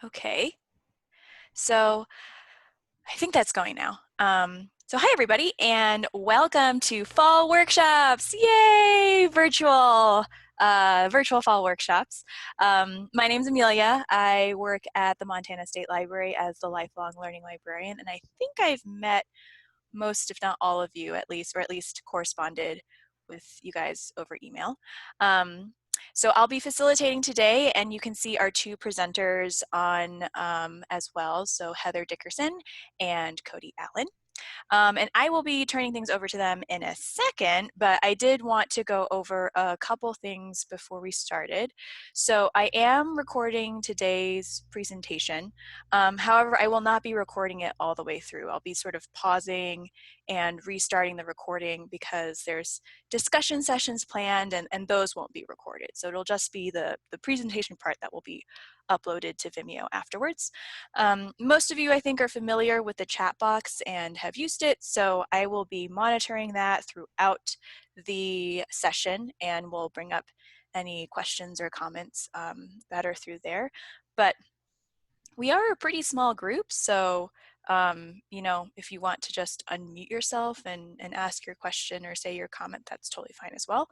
Okay, so I think that's going now. So hi everybody, and welcome to Fall Workshops! Yay! Virtual Fall Workshops. My name's Amelia. I work at the Montana State Library as the lifelong learning librarian, and I think I've met most, if not all of you at least, or at least corresponded with you guys over email. So I'll be facilitating today, and you can see our two presenters on as well. So Heather Dickerson and Cody Allen. And I will be turning things over to them in a second, but I did want to go over a couple things before we started. So I am recording today's presentation. However, I will not be recording it all the way through. I'll be sort of pausing and restarting the recording because there's discussion sessions planned and those won't be recorded. So it'll just be the presentation part that will be uploaded to Vimeo afterwards. Most of you, I think, are familiar with the chat box and have used it, so I will be monitoring that throughout the session and will bring up any questions or comments that are through there. But we are a pretty small group, so you know, if you want to just unmute yourself and ask your question or say your comment, that's totally fine as well.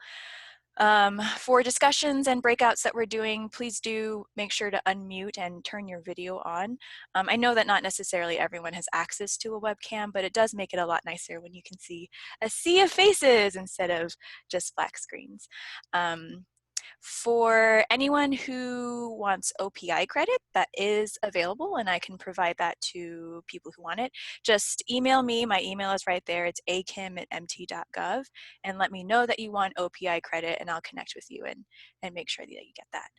For discussions and breakouts that we're doing, please do make sure to unmute and turn your video on. I know that not necessarily everyone has access to a webcam, but it does make it a lot nicer when you can see a sea of faces instead of just black screens. For anyone who wants OPI credit, that is available, and I can provide that to people who want it. Just email me. My email is right there. It's akim@mt.gov, and let me know that you want OPI credit, and I'll connect with you and make sure that you get that.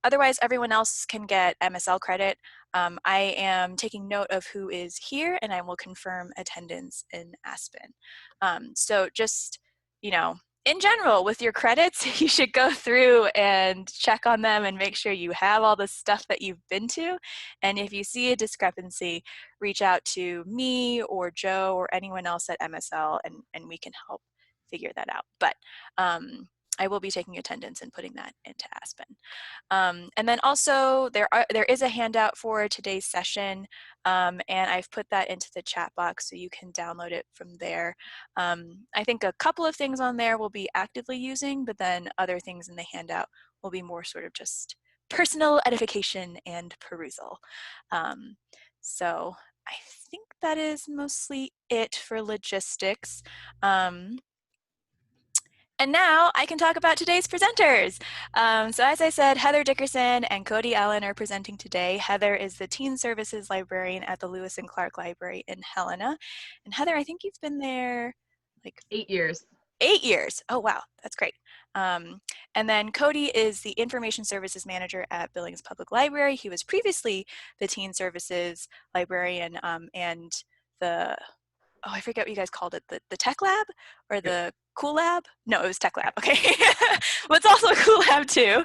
Otherwise, everyone else can get MSL credit. I am taking note of who is here, and I will confirm attendance in Aspen. So just, you know, in general, with your credits, you should go through and check on them and make sure you have all the stuff that you've been to. And if you see a discrepancy, reach out to me or Joe or anyone else at MSL and we can help figure that out. But I will be taking attendance and putting that into Aspen. And then also there is a handout for today's session, and I've put that into the chat box so you can download it from there. I think a couple of things on there we'll be actively using, but then other things in the handout will be more sort of just personal edification and perusal. So I think that is mostly it for logistics. And now I can talk about today's presenters. So as I said, Heather Dickerson and Cody Allen are presenting today. Heather is the Teen Services Librarian at the Lewis and Clark Library in Helena. And Heather, I think you've been there like 8 years. 8 years. Oh, wow, that's great. And then Cody is the Information Services Manager at Billings Public Library. He was previously the Teen Services Librarian and the, oh, I forget what you guys called it, the Tech Lab or the Cool Lab? No, it was Tech Lab, okay. But it's also a Cool Lab too,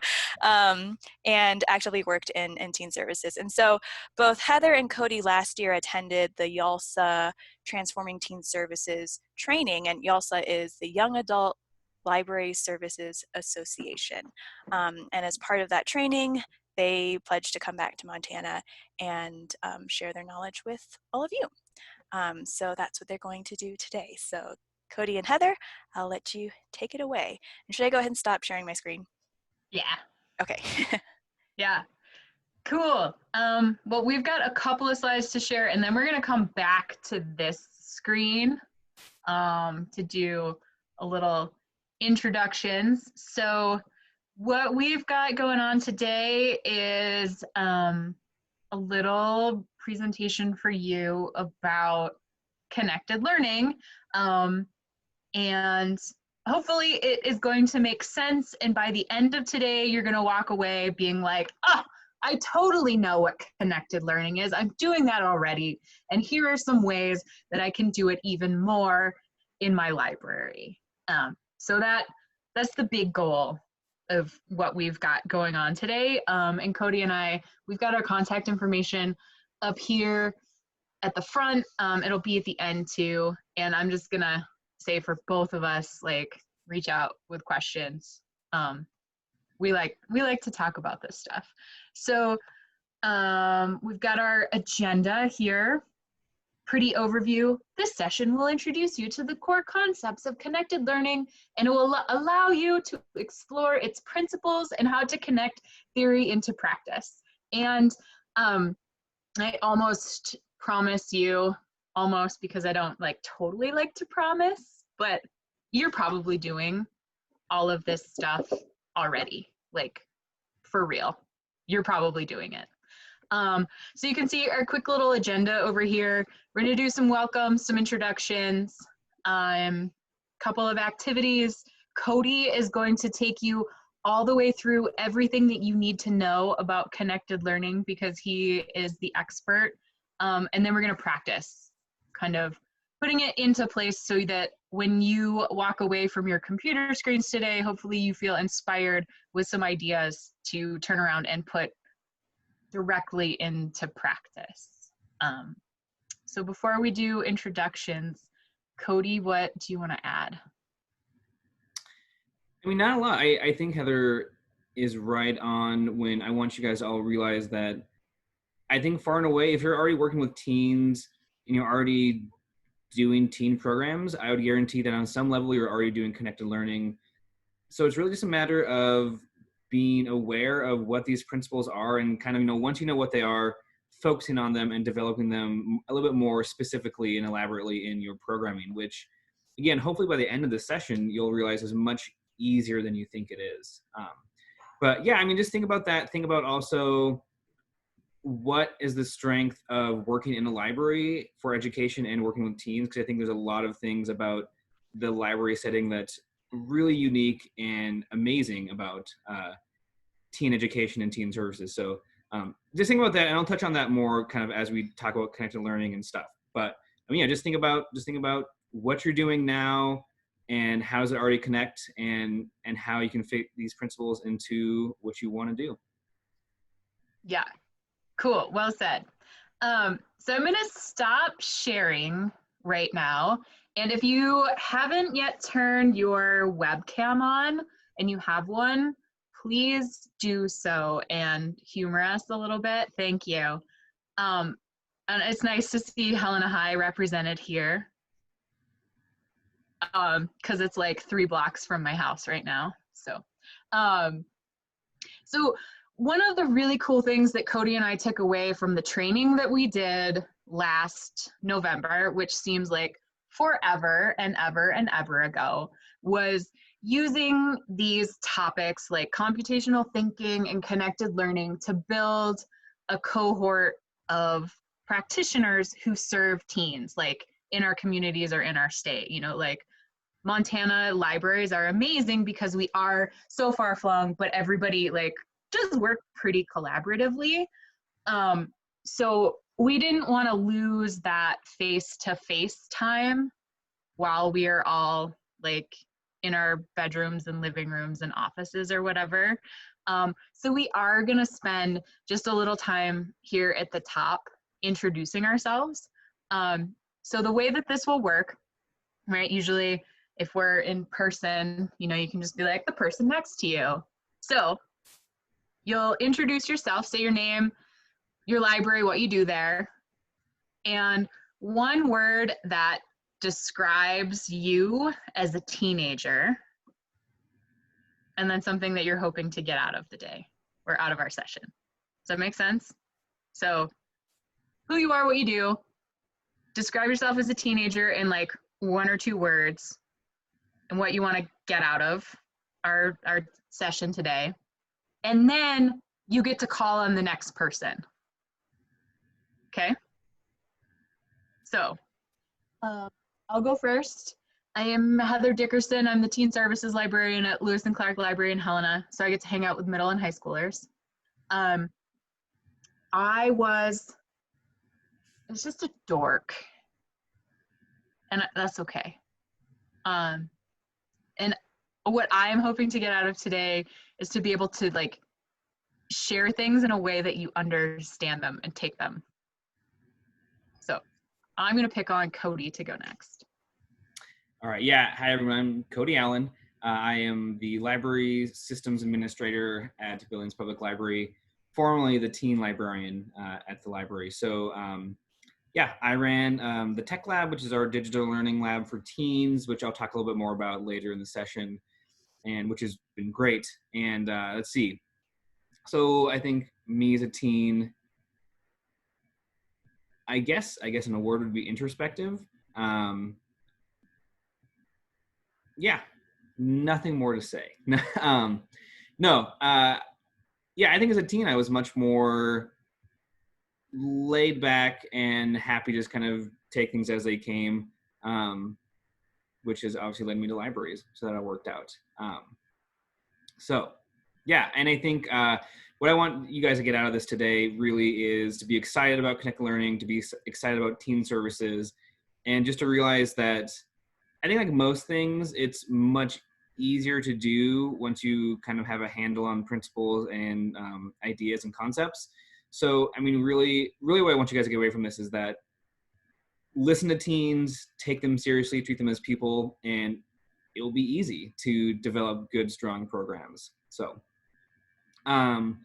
and actually worked in teen services. And so both Heather and Cody last year attended the YALSA Transforming Teen Services training, and YALSA is the Young Adult Library Services Association. And as part of that training, they pledged to come back to Montana and share their knowledge with all of you. So that's what they're going to do today. So Cody and Heather, I'll let you take it away. And should I go ahead and stop sharing my screen? Yeah. Okay. Yeah. Cool. Well, we've got a couple of slides to share, and then we're going to come back to this screen to do a little introductions. So what we've got going on today is a little presentation for you about connected learning. And hopefully it is going to make sense. And by the end of today, you're going to walk away being like, oh, I totally know what connected learning is. I'm doing that already. And here are some ways that I can do it even more in my library. So that's the big goal of what we've got going on today. And Cody and I, we've got our contact information up here at the front. It'll be at the end too. And I'm just gonna say for both of us, like, reach out with questions. We like to talk about this stuff. So We've got our agenda here. Pretty overview. This session will introduce you to the core concepts of connected learning, and it will allow you to explore its principles and how to connect theory into practice. And I almost promise you, almost because I don't like totally like to promise, but you're probably doing all of this stuff already, like for real. You're probably doing it. So you can see our quick little agenda over here. We're gonna do some welcomes, some introductions, couple of activities. Cody is going to take you all the way through everything that you need to know about connected learning because he is the expert. And then we're gonna practice, kind of putting it into place so that when you walk away from your computer screens today, hopefully you feel inspired with some ideas to turn around and put directly into practice. So before we do introductions, Cody, what do you want to add? I mean, not a lot. I think Heather is right on when I want you guys to all realize that I think far and away, if you're already working with teens and you're already doing teen programs, I would guarantee that on some level you're already doing connected learning. So it's really just a matter of being aware of what these principles are and kind of, once you know what they are, focusing on them and developing them a little bit more specifically and elaborately in your programming, which again, hopefully by the end of the session, you'll realize is much easier than you think it is. But yeah, I mean, just think about that. Think about also what is the strength of working in a library for education and working with teens, because I think there's a lot of things about the library setting that's really unique and amazing about teen education and teen services. So just think about that, and I'll touch on that more kind of as we talk about connected learning and stuff. But I mean, yeah, just think about what you're doing now and how does it already connect, and how you can fit these principles into what you want to do. Yeah, cool, well said. So I'm gonna stop sharing right now. And if you haven't yet turned your webcam on and you have one, please do so and humor us a little bit. Thank you. And it's nice to see Helena High represented here because it's like 3 blocks from my house right now. So one of the really cool things that Cody and I took away from the training that we did last November, which seems like forever and ever and ever ago, was using these topics like computational thinking and connected learning to build a cohort of practitioners who serve teens, like in our communities or in our state. Like Montana libraries are amazing because we are so far flung, but everybody like does work pretty collaboratively. So we didn't want to lose that face-to-face time while we are all like in our bedrooms and living rooms and offices or whatever. So we are going to spend just a little time here at the top introducing ourselves. So the way that this will work, right, usually if we're in person, you can just be like the person next to you. So you'll introduce yourself, say your name, your library, what you do there, and one word that describes you as a teenager, and then something that you're hoping to get out of the day or out of our session. Does that make sense? So who you are, what you do, describe yourself as a teenager in like 1 or 2 words, and what you want to get out of our session today. And then you get to call on the next person. Okay? So I'll go first. I am Heather Dickerson. I'm the Teen Services Librarian at Lewis and Clark Library in Helena. So I get to hang out with middle and high schoolers. I was just a dork. And that's okay. And what I'm hoping to get out of today is to be able to like share things in a way that you understand them and take them. So I'm going to pick on Cody to go next. All right. Yeah. Hi, everyone. I'm Cody Allen. I am the library systems administrator at Billings Public Library. formerly the teen librarian at the library. So yeah, I ran the Tech Lab, which is our digital learning lab for teens, which I'll talk a little bit more about later in the session, and which has been great. And let's see. So I think me as a teen, I guess an award would be introspective. Yeah, nothing more to say. No, yeah, I think as a teen I was much more laid back and happy to just kind of take things as they came, which has obviously led me to libraries, so that all worked out. So yeah, and I think what I want you guys to get out of this today really is to be excited about Connect Learning, to be excited about teen services, and just to realize that I think like most things, it's much easier to do once you kind of have a handle on principles and ideas and concepts. So, I mean, really what I want you guys to get away from this is that listen to teens, take them seriously, treat them as people, and it'll be easy to develop good, strong programs. So, I'm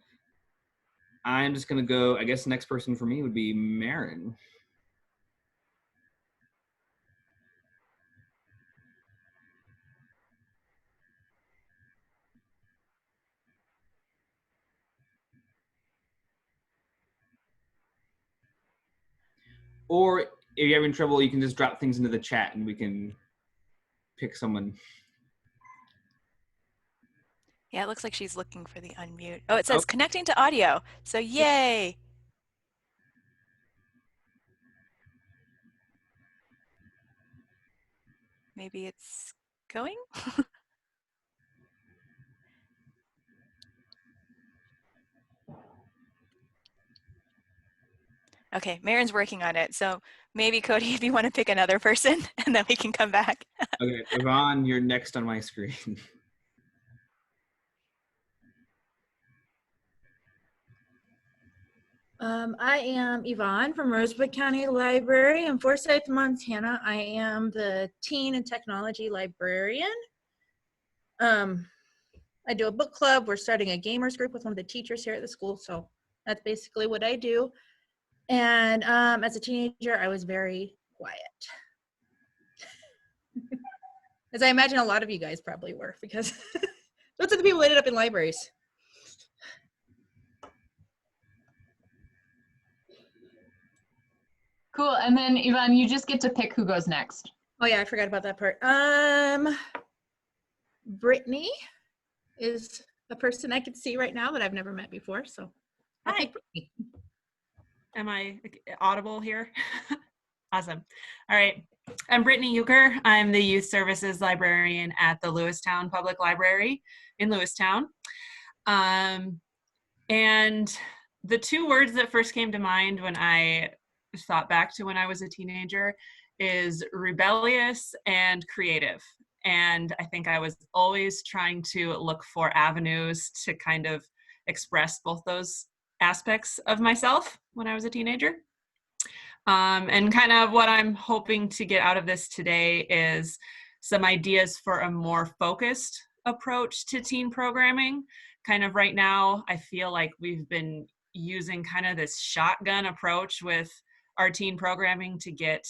just gonna go, I guess the next person for me would be Marin. Or if you're having trouble, you can just drop things into the chat and we can pick someone. Yeah, it looks like she's looking for the unmute. Oh, it says Oh. connecting to audio. So yay. Maybe it's going? Okay, Marin's working on it. So maybe Cody, if you want to pick another person and then we can come back. Okay, Yvonne, you're next on my screen. I am Yvonne from Rosebud County Library in Forsyth, Montana. I am the teen and technology librarian. I do a book club. We're starting a gamers group with one of the teachers here at the school. So that's basically what I do. And as a teenager, I was very quiet. As I imagine a lot of you guys probably were, because those are the people who ended up in libraries. Cool. And then Yvonne, you just get to pick who goes next. Oh yeah, I forgot about that part. Brittany is a person I could see right now that I've never met before. So I'll Hi. pick Brittany. Am I audible here? Awesome. All right. I'm Brittany Euchre. I'm the Youth Services Librarian at the Lewistown Public Library in Lewistown. And the two words that first came to mind when I thought back to when I was a teenager is rebellious and creative. And I think I was always trying to look for avenues to kind of express both those aspects of myself when I was a teenager. And kind of what I'm hoping to get out of this today is some ideas for a more focused approach to teen programming. Kind of right now, I feel like we've been using kind of this shotgun approach with our teen programming to get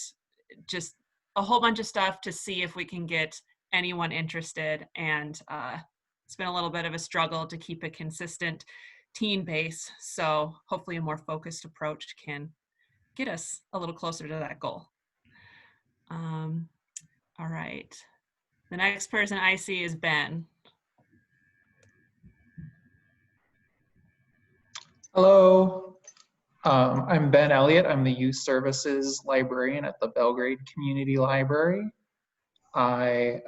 just a whole bunch of stuff to see if we can get anyone interested. And it's been a little bit of a struggle to keep a consistent teen base. So hopefully a more focused approach can get us a little closer to that goal. All right. The next person I see is Ben. Hello, I'm Ben Elliott. I'm the Youth Services Librarian at the Belgrade Community Library. I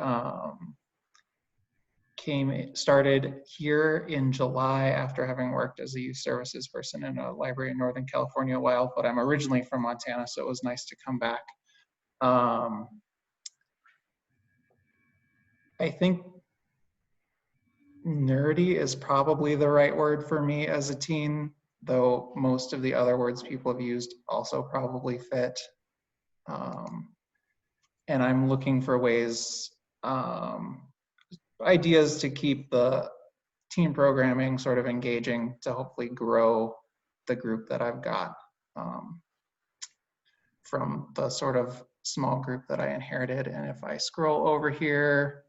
started here in July after having worked as a youth services person in a library in Northern California a while, but I'm originally from Montana, so it was nice to come back. I think nerdy is probably the right word for me as a teen, though most of the other words people have used also probably fit. And I'm looking for ways, ideas to keep the team programming, sort of engaging to hopefully grow the group that I've got from the sort of small group that I inherited. And if I scroll over here,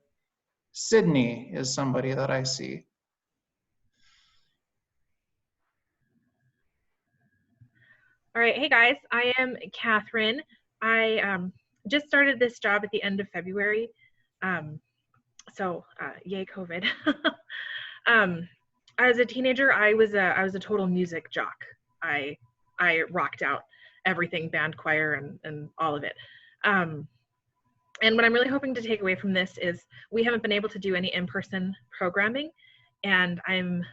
Sydney is somebody that I see. All right, hey guys, I am Catherine. I just started this job at the end of February, so yay COVID. As a teenager, I was a total music jock. I rocked out everything, band, choir, and all of it. And what I'm really hoping to take away from this is we haven't been able to do any in-person programming, and I'm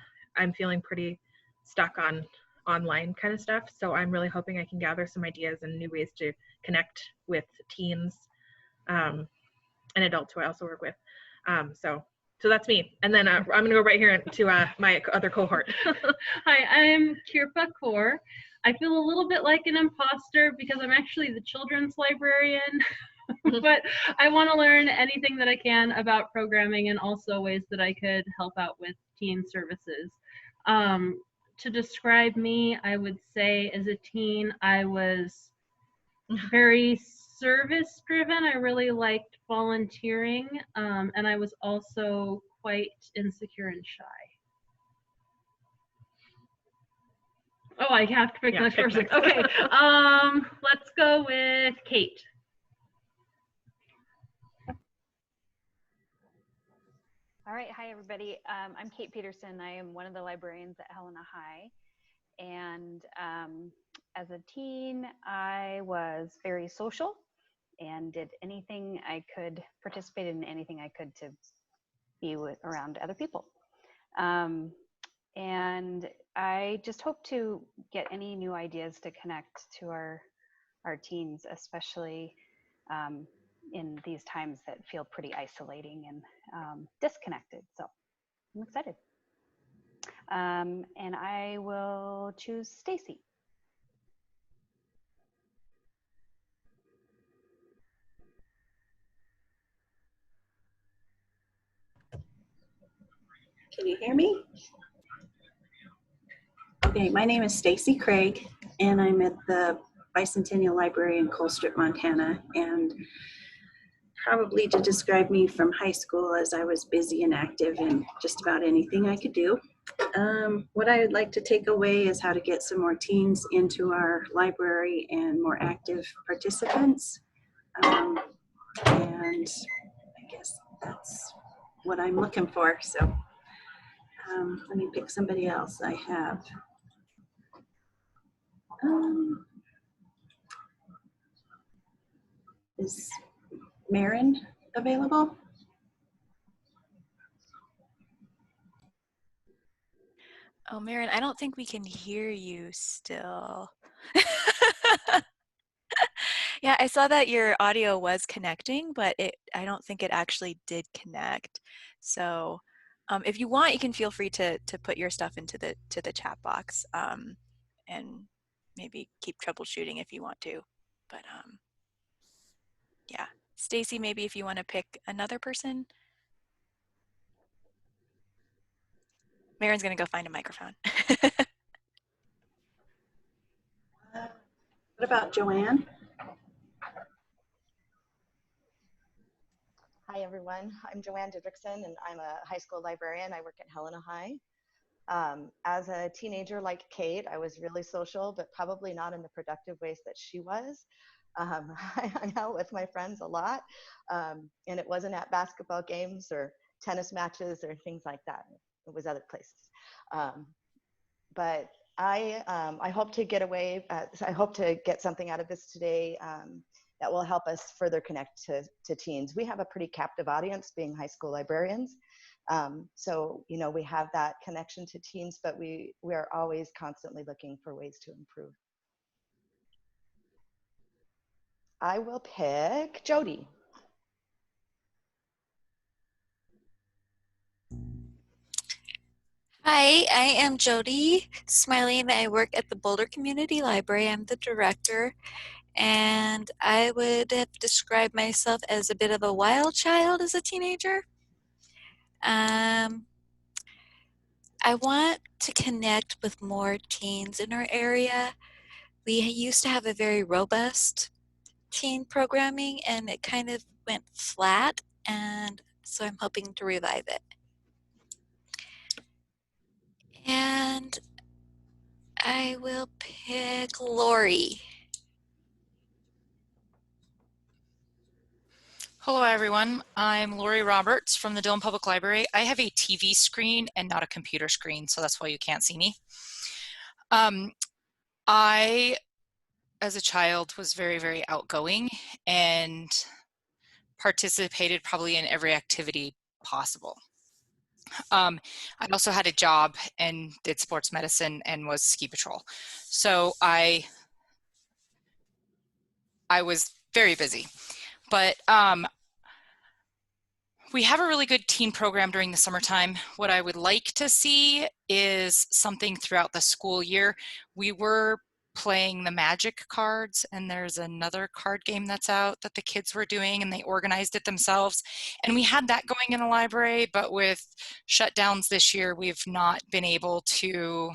feeling pretty stuck on online kind of stuff. So I'm really hoping I can gather some ideas and new ways to connect with teens and adults who I also work with. So that's me. And then I'm gonna go right here to my other cohort. Hi, I'm Kirpa Kaur. I feel a little bit like an imposter because I'm actually the children's librarian, but I want to learn anything that I can about programming and also ways that I could help out with teen services. To describe me, I would say as a teen, I was very service driven. I really liked volunteering, and I was also quite insecure and shy. Oh, I have to pick the next person. Okay, let's go with Kate. All right, hi everybody. I'm Kate Peterson. I am one of the librarians at Helena High. And as a teen, I was very social and did anything I could, participate in anything I could to be around other people. And I just hope to get any new ideas to connect to our teens, especially in these times that feel pretty isolating and disconnected. So I'm excited. And I will choose Stacy. Can you hear me? Okay, my name is Stacy Craig, and I'm at the Bicentennial Library in Colstrip, Montana. And probably to describe me from high school, as I was busy and active in just about anything I could do. What I would like to take away is how to get some more teens into our library and more active participants. And I guess that's what I'm looking for. So let me pick somebody else I have. Is Marin available? Oh, Marin, I don't think we can hear you still. Yeah, I saw that your audio was connecting, but I don't think it actually did connect. So if you want, you can feel free to put your stuff into the chat box and maybe keep troubleshooting if you want to. But yeah, Stacy, maybe if you want to pick another person. Marin's gonna go find a microphone. What about Joanne? Hi everyone, I'm Joanne Didrikson and I'm a high school librarian. I work at Helena High. As a teenager like Kate, I was really social, but probably not in the productive ways that she was. I hung out with my friends a lot, and it wasn't at basketball games or tennis matches or things like that. It was other places. But I hope to get away, I hope to get something out of this today that will help us further connect to teens. We have a pretty captive audience being high school librarians. So, you know, we have that connection to teens, but we are always constantly looking for ways to improve. I will pick Jody. Hi, I am Jody Smiley and I work at the Boulder Community Library. I'm the director, and I would have described myself as a bit of a wild child as a teenager. I want to connect with more teens in our area. We used to have a very robust teen programming and it kind of went flat, and so I'm hoping to revive it. And I will pick Lori. Hello, everyone. I'm Lori Roberts from the Dillon Public Library. I have a TV screen and not a computer screen, so that's why you can't see me. I, as a child, was very, very outgoing and participated probably in every activity possible. I also had a job and did sports medicine and was ski patrol. So I was very busy. But we have a really good teen program during the summertime. What I would like to see is something throughout the school year. We were playing the Magic cards, and there's another card game that's out that the kids were doing, and they organized it themselves. And we had that going in the library, but with shutdowns this year, we've not been able to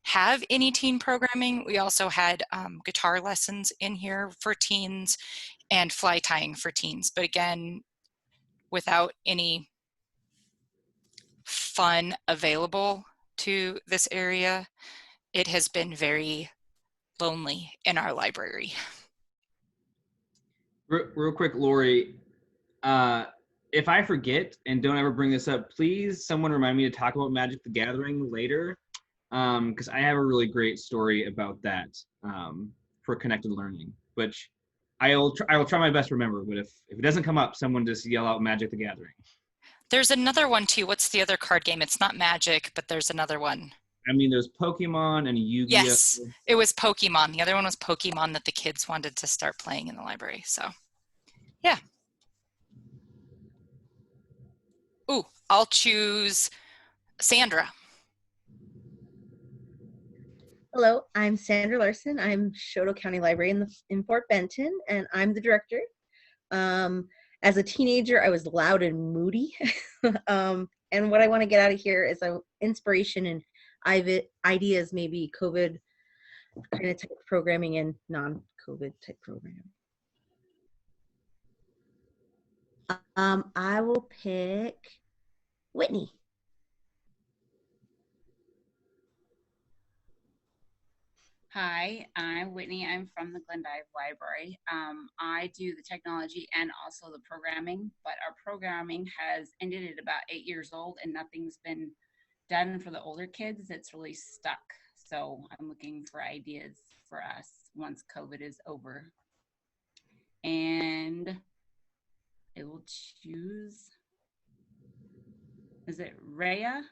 have any teen programming. We also had guitar lessons in here for teens and fly tying for teens. But again, without any fun available to this area, it has been very lonely in our library. Real quick, Lori, if I forget and don't ever bring this up, please someone remind me to talk about Magic the Gathering later, because I have a really great story about that for connected learning, which I will try my best to remember, but if it doesn't come up, someone just yell out Magic the Gathering. There's another one too. What's the other card game? It's not Magic, but there's another one. I mean, there's Pokemon and Yu-Gi-Oh. Yes, it was Pokemon. The other one was Pokemon that the kids wanted to start playing in the library. So, yeah. Ooh, I'll choose Sandra. Hello, I'm Sandra Larson. I'm Choteau County Library in Fort Benton, and I'm the director. As a teenager, I was loud and moody. And what I want to get out of here is inspiration and ideas, maybe COVID kind of type programming and non-COVID type programming. I will pick Whitney. Hi, I'm Whitney. I'm from the Glendive Library. I do the technology and also the programming, but our programming has ended at about 8 years old and nothing's been done for the older kids. It's really stuck. So I'm looking for ideas for us once COVID is over. And I will choose, is it Rhea?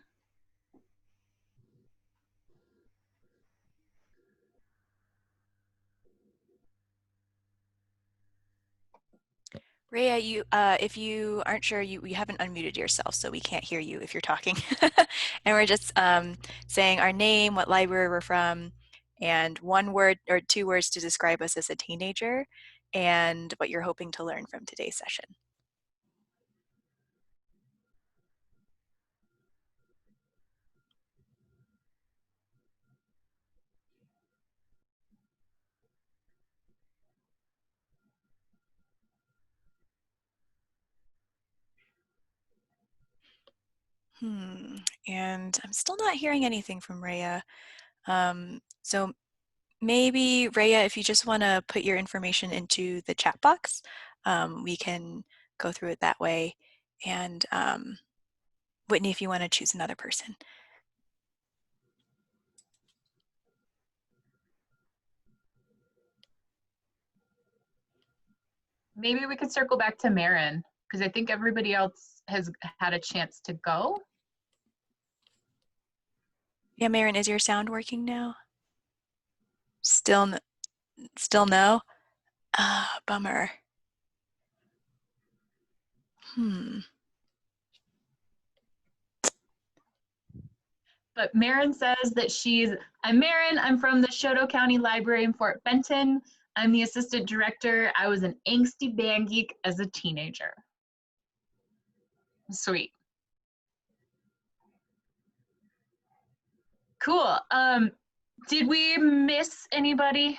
Rhea, if you aren't sure, you haven't unmuted yourself, so we can't hear you if you're talking. And we're just saying our name, what library we're from, and 1 word or 2 words to describe us as a teenager, and what you're hoping to learn from today's session. And I'm still not hearing anything from Rhea. So maybe, Rhea, if you just want to put your information into the chat box, we can go through it that way. And Whitney, if you want to choose another person. Maybe we could circle back to Marin, because I think everybody else has had a chance to go. Yeah, Marin, is your sound working now? Still no? Ah, bummer. But Marin says that I'm Marin, I'm from the Choteau County Library in Fort Benton. I'm the assistant director. I was an angsty band geek as a teenager. Sweet. Cool. Did we miss anybody?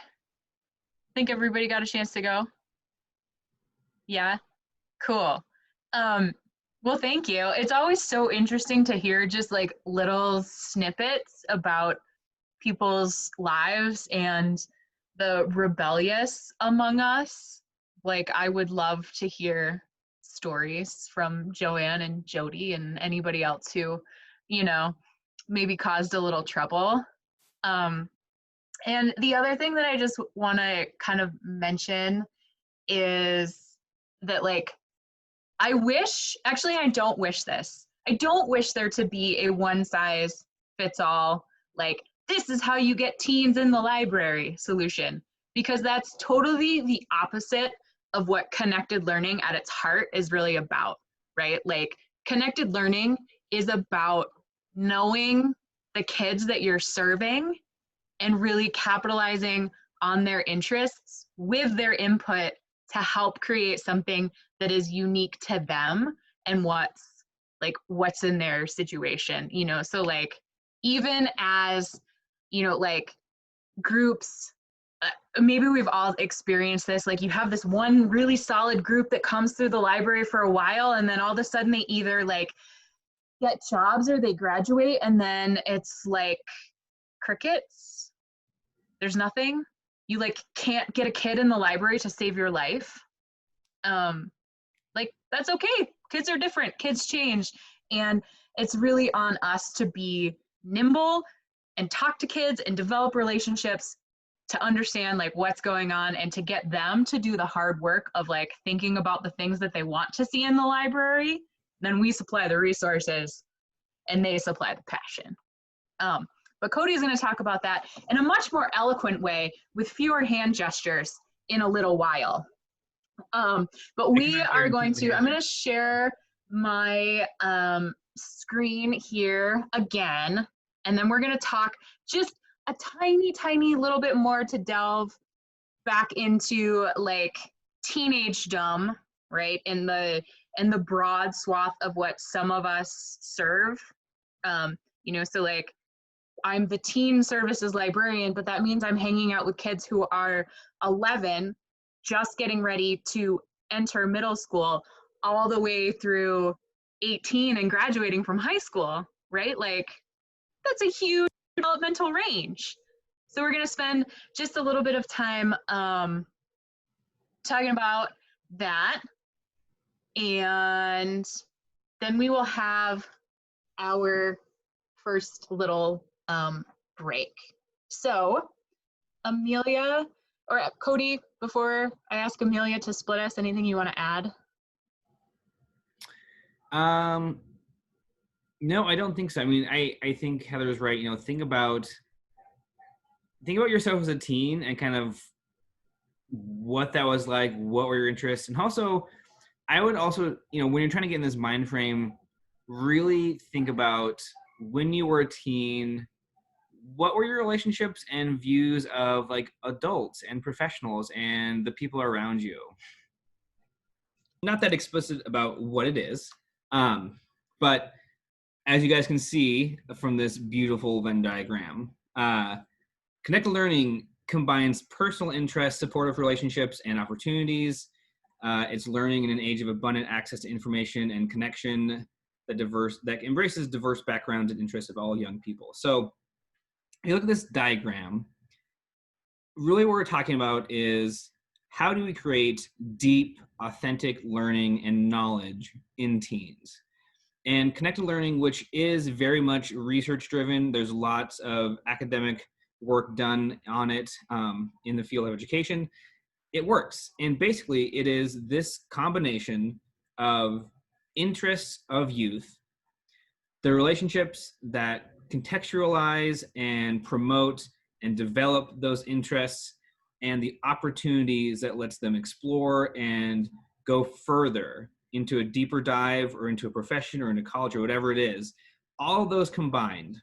Think everybody got a chance to go? Yeah? Cool. Well, thank you. It's always so interesting to hear just like little snippets about people's lives and the rebellious among us. Like, I would love to hear stories from Joanne and Jody and anybody else who, you know, maybe caused a little trouble. And the other thing that I just want to kind of mention is that, like, I don't wish this. I don't wish there to be a one size fits all, like, this is how you get teens in the library solution, because that's totally the opposite of what connected learning at its heart is really about, right? Like, connected learning is about knowing the kids that you're serving and really capitalizing on their interests with their input to help create something that is unique to them and what's in their situation, you know? So like, even as, you know, like groups, maybe we've all experienced this, like you have this one really solid group that comes through the library for a while, and then all of a sudden they either like get jobs or they graduate, and then it's like crickets. There's nothing. You like can't get a kid in the library to save your life. Like, that's okay. Kids are different. Kids change. And it's really on us to be nimble and talk to kids and develop relationships to understand like what's going on, and to get them to do the hard work of like thinking about the things that they want to see in the library. Then we supply the resources and they supply the passion. But Cody's going to talk about that in a much more eloquent way with fewer hand gestures in a little while. But we are going to, I'm going to share my screen here again, and then we're going to talk just a tiny little bit more to delve back into like teenagedom, right? In the broad swath of what some of us serve. You know, so like, I'm the teen services librarian, but that means I'm hanging out with kids who are 11, just getting ready to enter middle school, all the way through 18 and graduating from high school, right? Like, that's a huge developmental range. So we're going to spend just a little bit of time talking about that. And then we will have our first little break. So Amelia, or Cody, before I ask Amelia to split us, anything you want to add? No, I don't think so. I mean, I think Heather's right. You know, think about yourself as a teen and kind of what that was like, what were your interests, and also, I would also, you know, when you're trying to get in this mind frame, really think about when you were a teen, what were your relationships and views of like adults and professionals and the people around you? Not that explicit about what it is, but as you guys can see from this beautiful Venn diagram, connected learning combines personal interests, supportive relationships, and opportunities. It's learning in an age of abundant access to information and connection that embraces diverse backgrounds and interests of all young people. So if you look at this diagram, really what we're talking about is how do we create deep, authentic learning and knowledge in teens? And connected learning, which is very much research driven, there's lots of academic work done on it in the field of education, it works. And basically it is this combination of interests of youth, the relationships that contextualize and promote and develop those interests, and the opportunities that lets them explore and go further into a deeper dive or into a profession or into college or whatever it is. All of those combined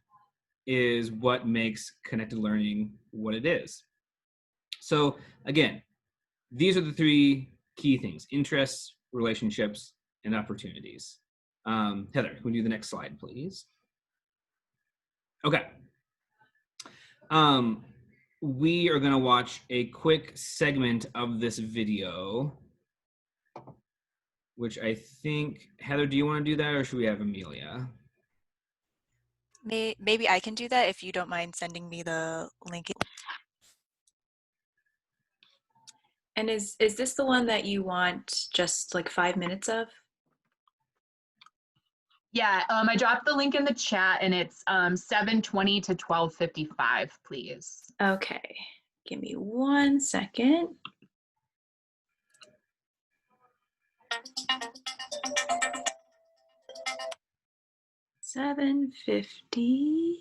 is what makes connected learning what it is. So again, these are the three key things: interests, relationships, and opportunities. Heather, can we do the next slide, please? Okay. We are gonna watch a quick segment of this video, which I think, Heather, do you want to do that, or should we have Amelia? Maybe I can do that if you don't mind sending me the link. And is this the one that you want just like 5 minutes of? Yeah, I dropped the link in the chat, and it's 7:20 to 12:55, please. Okay, give me 1 second. $7.50.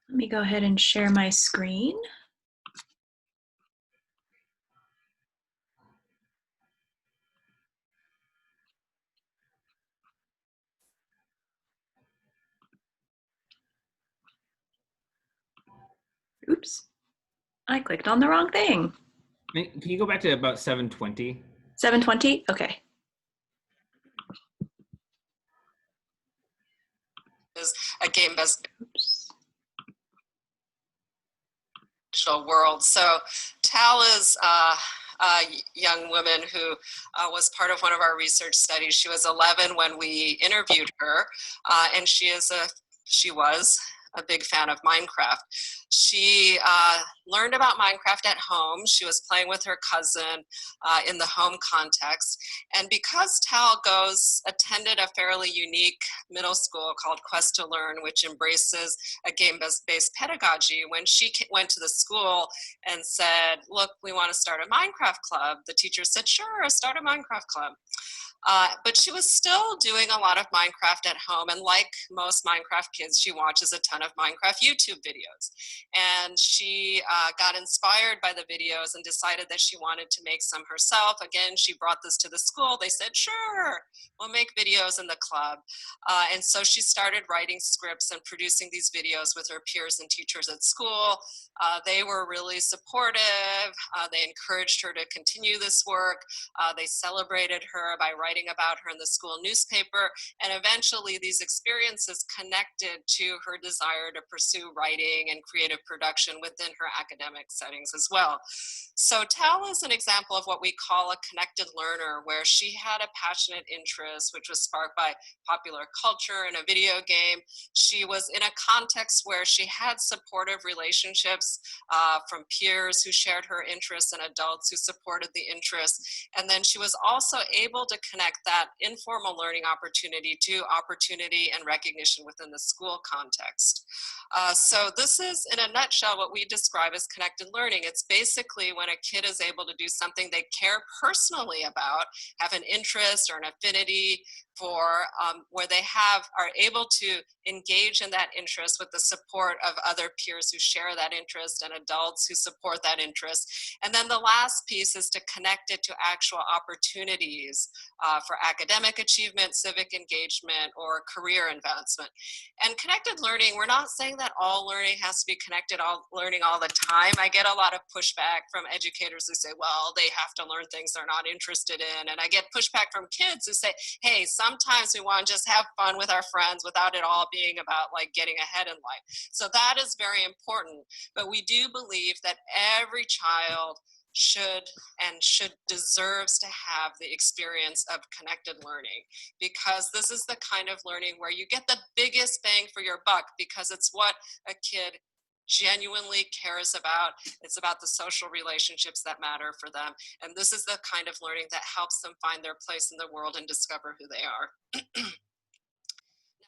Let me go ahead and share my screen. Oops, I clicked on the wrong thing. Can you go back to about 7:20? 7:20? Okay. Is a game-based digital world. So Tal is a young woman who was part of one of our research studies. She was 11 when we interviewed her, and she was a big fan of Minecraft. She learned about Minecraft at home. She was playing with her cousin in the home context. And because Tal attended a fairly unique middle school called Quest to Learn, which embraces a game-based pedagogy, when she went to the school and said, look, we want to start a Minecraft club, the teacher said, sure, start a Minecraft club. But she was still doing a lot of Minecraft at home, and like most Minecraft kids, she watches a ton of Minecraft YouTube videos. And she got inspired by the videos and decided that she wanted to make some herself. Again, she brought this to the school. They said, sure, we'll make videos in the club. And so she started writing scripts and producing these videos with her peers and teachers at school. They were really supportive. They encouraged her to continue this work. They celebrated her by writing about her in the school newspaper, and eventually these experiences connected to her desire to pursue writing and creative production within her academic settings as well. So Tal is an example of what we call a connected learner, where she had a passionate interest which was sparked by popular culture and a video game. She was in a context where she had supportive relationships from peers who shared her interests and adults who supported the interests. And then she was also able to connect that informal learning opportunity to opportunity and recognition within the school context. So this is, in a nutshell, what we describe as connected learning. It's basically when a kid is able to do something they care personally about, have an interest or an affinity for, where they are able to engage in that interest with the support of other peers who share that interest and adults who support that interest. And then the last piece is to connect it to actual opportunities for academic achievement, civic engagement, or career advancement. And connected learning, we're not saying that all learning has to be connected learning all the time. I get a lot of pushback from educators who say, well, they have to learn things they're not interested in. And I get pushback from kids who say, hey, sometimes we want to just have fun with our friends without it all being about like getting ahead in life. So that is very important. But we do believe that every child deserves to have the experience of connected learning, because this is the kind of learning where you get the biggest bang for your buck, because it's what a kid genuinely cares about. It's about the social relationships that matter for them. And this is the kind of learning that helps them find their place in the world and discover who they are.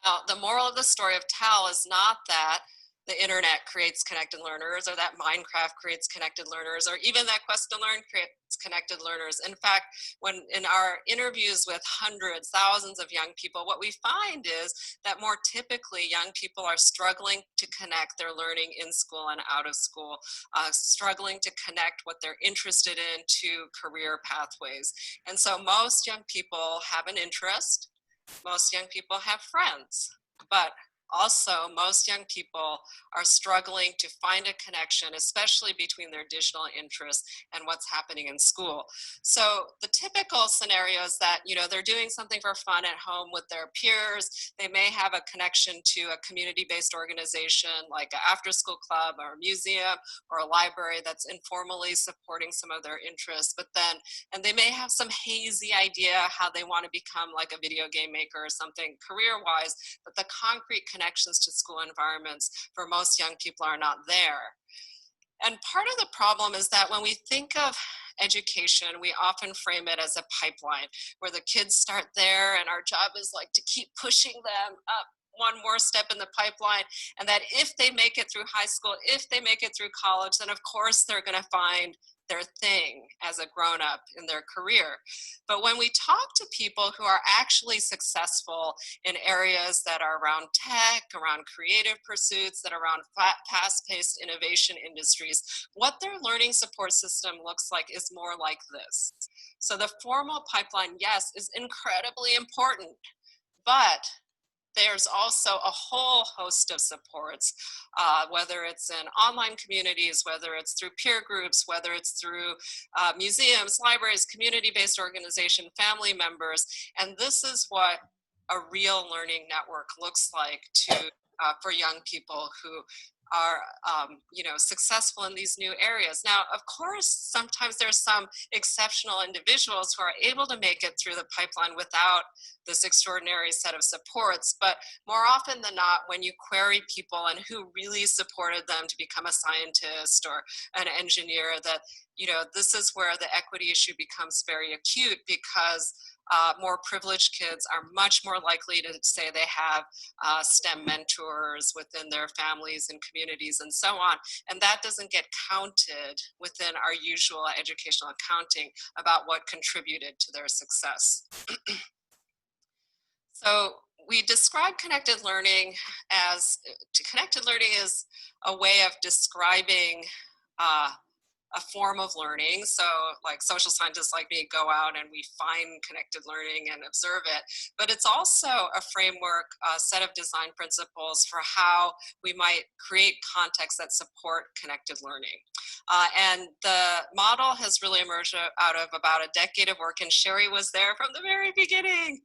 Now, the moral of the story of Tal is not that the internet creates connected learners, or that Minecraft creates connected learners, or even that Quest to Learn creates connected learners. In fact, when in our interviews with hundreds, thousands of young people, what we find is that more typically young people are struggling to connect their learning in school and out of school, struggling to connect what they're interested in to career pathways. And so most young people have an interest. Most young people have friends, but also, most young people are struggling to find a connection, especially between their digital interests and what's happening in school. So the typical scenario is that, they're doing something for fun at home with their peers. They may have a connection to a community-based organization like an after-school club or a museum or a library that's informally supporting some of their interests. And they may have some hazy idea how they want to become like a video game maker or something career-wise, but the concrete connections to school environments for most young people are not there. And part of the problem is that when we think of education, we often frame it as a pipeline where the kids start there and our job is like to keep pushing them up one more step in the pipeline, and that if they make it through high school, if they make it through college, then of course they're going to find their thing as a grown-up in their career. But when we talk to people who are actually successful in areas that are around tech, around creative pursuits, that are around fast-paced innovation industries, what their learning support system looks like is more like this. So the formal pipeline, yes, is incredibly important, but there's also a whole host of supports, whether it's in online communities, whether it's through peer groups, whether it's through museums, libraries, community-based organization, family members. And this is what a real learning network looks like for young people who are successful in these new areas. Now, of course, sometimes there's some exceptional individuals who are able to make it through the pipeline without this extraordinary set of supports, but more often than not, when you query people and who really supported them to become a scientist or an engineer, that this is where the equity issue becomes very acute, because more privileged kids are much more likely to say they have STEM mentors within their families and communities and so on. And that doesn't get counted within our usual educational accounting about what contributed to their success. So we describe connected learning as, connected learning is a way of describing a form of learning. So like social scientists like me go out and we find connected learning and observe it, but it's also a framework, a set of design principles for how we might create contexts that support connected learning. And the model has really emerged out of about a decade of work, and Sherry was there from the very beginning.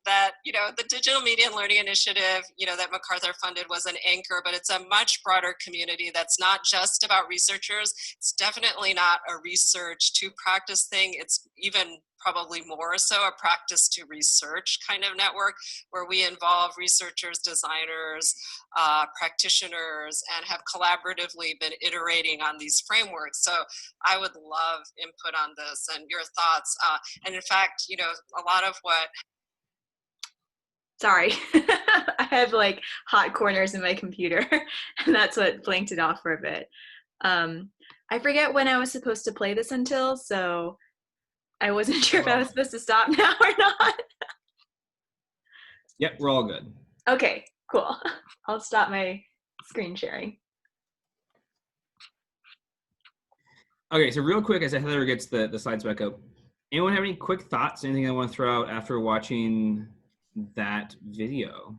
That the Digital Media and Learning Initiative, that MacArthur funded, was an anchor, but it's a much broader community that's not just about researchers. It's definitely not a research to practice thing. It's even probably more so a practice to research kind of network, where we involve researchers, designers, practitioners, and have collaboratively been iterating on these frameworks. So I would love input on this and your thoughts. And in fact, a lot of what... Sorry, I have like hot corners in my computer, and that's what blanked it off for a bit. I forget when I was supposed to play this until, so I wasn't sure if I was supposed to stop now or not. Yep, we're all good. Okay, cool. I'll stop my screen sharing. Okay, so real quick, as Heather gets the slides back up, anyone have any quick thoughts, anything I want to throw out after watching that video?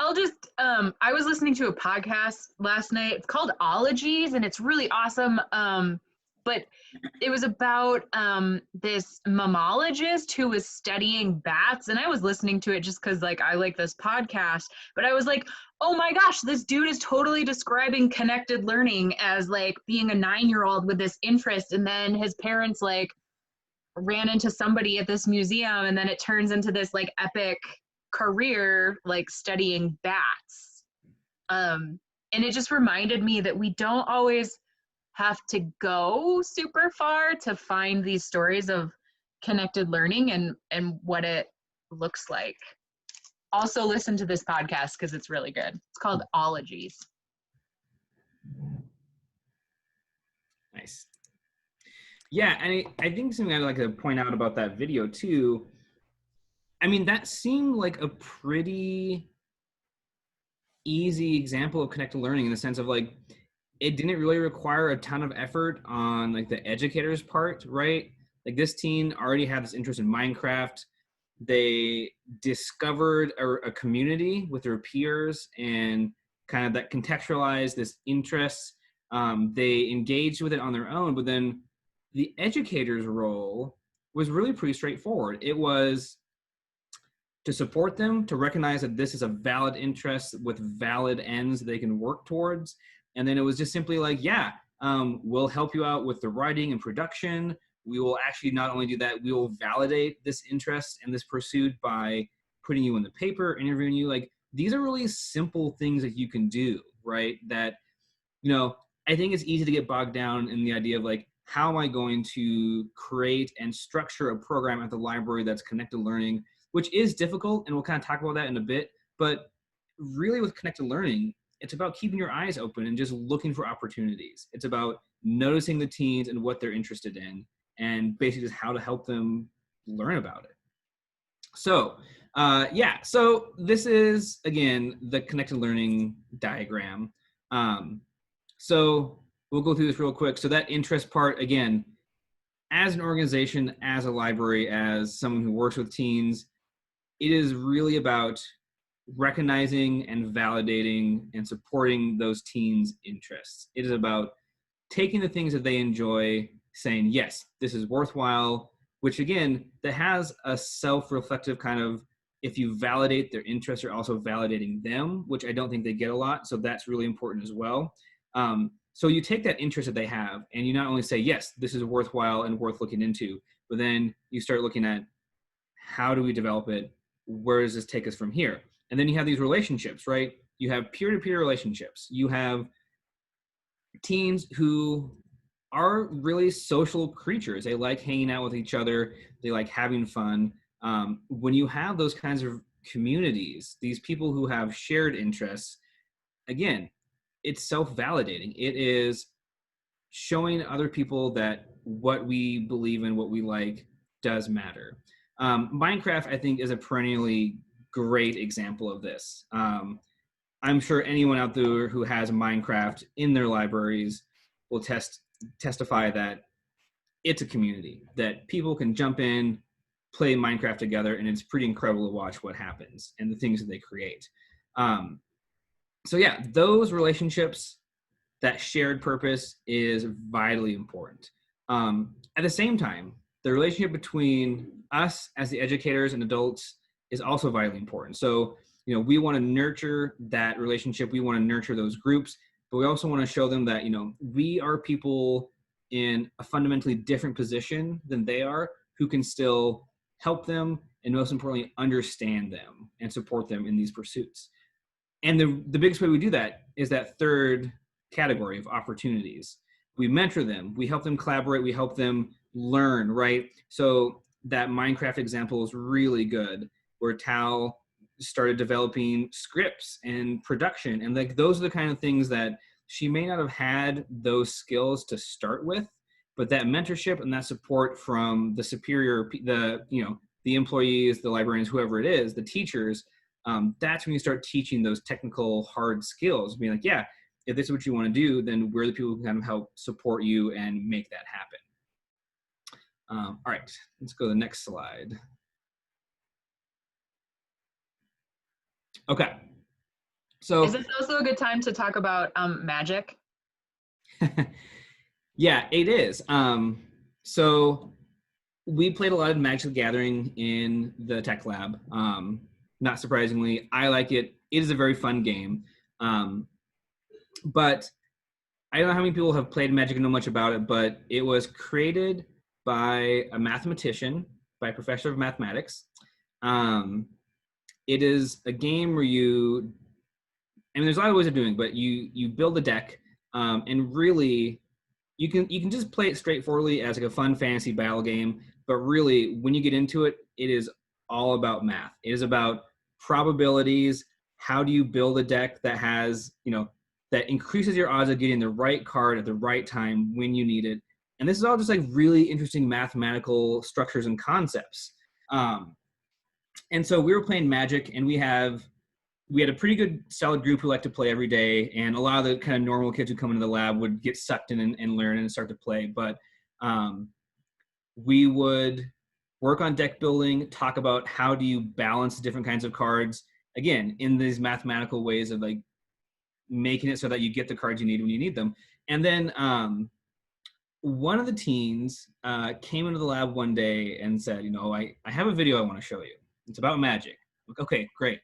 I'll just, I was listening to a podcast last night. It's called Ologies, and it's really awesome. But it was about this mammologist who was studying bats, and I was listening to it just because like I like this podcast, but I was like, oh my gosh, this dude is totally describing connected learning as like being a 9-year-old with this interest, and then his parents like ran into somebody at this museum, and then it turns into this like epic career like studying bats. And it just reminded me that we don't always have to go super far to find these stories of connected learning and what it looks like. Also listen to this podcast because it's really good. It's called Ologies. Nice. Yeah, and I think something I'd like to point out about that video too, I mean, that seemed like a pretty easy example of connected learning in the sense of like, it didn't really require a ton of effort on like the educator's part, right? Like this teen already had this interest in Minecraft. They discovered a community with their peers and kind of that contextualized this interest. They engaged with it on their own, but then the educator's role was really pretty straightforward. It was to support them, to recognize that this is a valid interest with valid ends that they can work towards. And then it was just simply like, yeah, we'll help you out with the writing and production. We will actually not only do that, we will validate this interest and this pursuit by putting you in the paper, interviewing you. Like, these are really simple things that you can do, right? That, you know, I think it's easy to get bogged down in the idea of like, how am I going to create and structure a program at the library that's connected learning, which is difficult, and we'll kind of talk about that in a bit. But really with connected learning, it's about keeping your eyes open and just looking for opportunities. It's about noticing the teens and what they're interested in, and basically just how to help them learn about it. So yeah, so this is, again, the connected learning diagram. So we'll go through this real quick. So that interest part, again, as an organization, as a library, as someone who works with teens, it is really about recognizing and validating and supporting those teens' interests. It is about taking the things that they enjoy, saying, yes, this is worthwhile, which again, that has a self-reflective kind of, if you validate their interests, you're also validating them, which I don't think they get a lot. So that's really important as well. So you take that interest that they have and you not only say, yes, this is worthwhile and worth looking into, but then you start looking at how do we develop it? Where does this take us from here? And then you have these relationships, right? You have peer-to-peer relationships. You have teens who are really social creatures. They like hanging out with each other. They like having fun. When you have those kinds of communities, these people who have shared interests, again, it's self-validating. It is showing other people that what we believe in, what we like, does matter. Minecraft, I think, is a perennially great example of this. I'm sure anyone out there who has Minecraft in their libraries will testify that it's a community, that people can jump in, play Minecraft together, and it's pretty incredible to watch what happens and the things that they create. So yeah, those relationships, that shared purpose is vitally important. At the same time, the relationship between us as the educators and adults is also vitally important. So, you know, we want to nurture that relationship. We want to nurture those groups, but we also want to show them that, you know, we are people in a fundamentally different position than they are, who can still help them and, most importantly, understand them and support them in these pursuits. And the biggest way we do that is that third category of opportunities. We mentor them, we help them collaborate, we help them learn, right? So that Minecraft example is really good, where Tal started developing scripts and production, and like those are the kind of things that she may not have had those skills to start with, but that mentorship and that support from the superior, the employees, the librarians, whoever it is, the teachers, that's when you start teaching those technical hard skills, being like, yeah, if this is what you want to do, then we're the people who can kind of help support you and make that happen. All right, let's go to the next slide. Okay. So is this also a good time to talk about magic? Yeah, it is. So we played a lot of Magic the Gathering in the tech lab. Not surprisingly, I like it. It is a very fun game. But I don't know how many people have played Magic and know much about it, but it was created by a mathematician, by a professor of mathematics. It is a game where there's a lot of ways of doing it, but you build a deck, and really you can just play it straightforwardly as like a fun fantasy battle game, but really when you get into it, it is all about math. It is about probabilities. How do you build a deck that has, that increases your odds of getting the right card at the right time when you need it? And this is all just like really interesting mathematical structures and concepts. And so we were playing Magic, and we had a pretty good solid group who liked to play every day, and a lot of the kind of normal kids who come into the lab would get sucked in and learn and start to play. But we would work on deck building, talk about how do you balance different kinds of cards, again, in these mathematical ways of like making it so that you get the cards you need when you need them. And then one of the teens came into the lab one day and said, you know, I have a video I want to show you. It's about magic. Like, okay, great.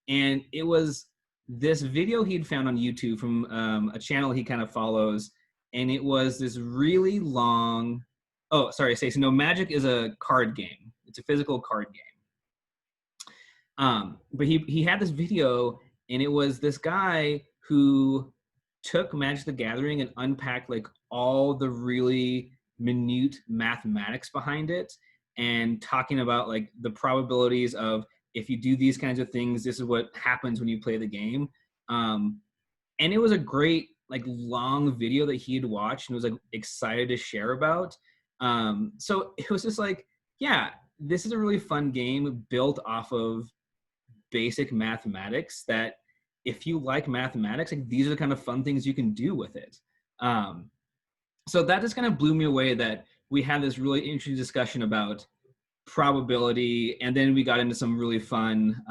And it was this video he'd found on YouTube from a channel he kind of follows. And it was this really long, oh, sorry, Stacey, no, Magic is a card game. It's a physical card game. But he had this video, and it was this guy who took Magic the Gathering and unpacked like all the really minute mathematics behind it, and talking about like the probabilities of if you do these kinds of things, this is what happens when you play the game. And it was a great like long video that he had watched and was like excited to share about. So it was just like, yeah, this is a really fun game built off of basic mathematics that if you like mathematics, like these are the kind of fun things you can do with it. So that just kind of blew me away that we had this really interesting discussion about probability, and then we got into some really fun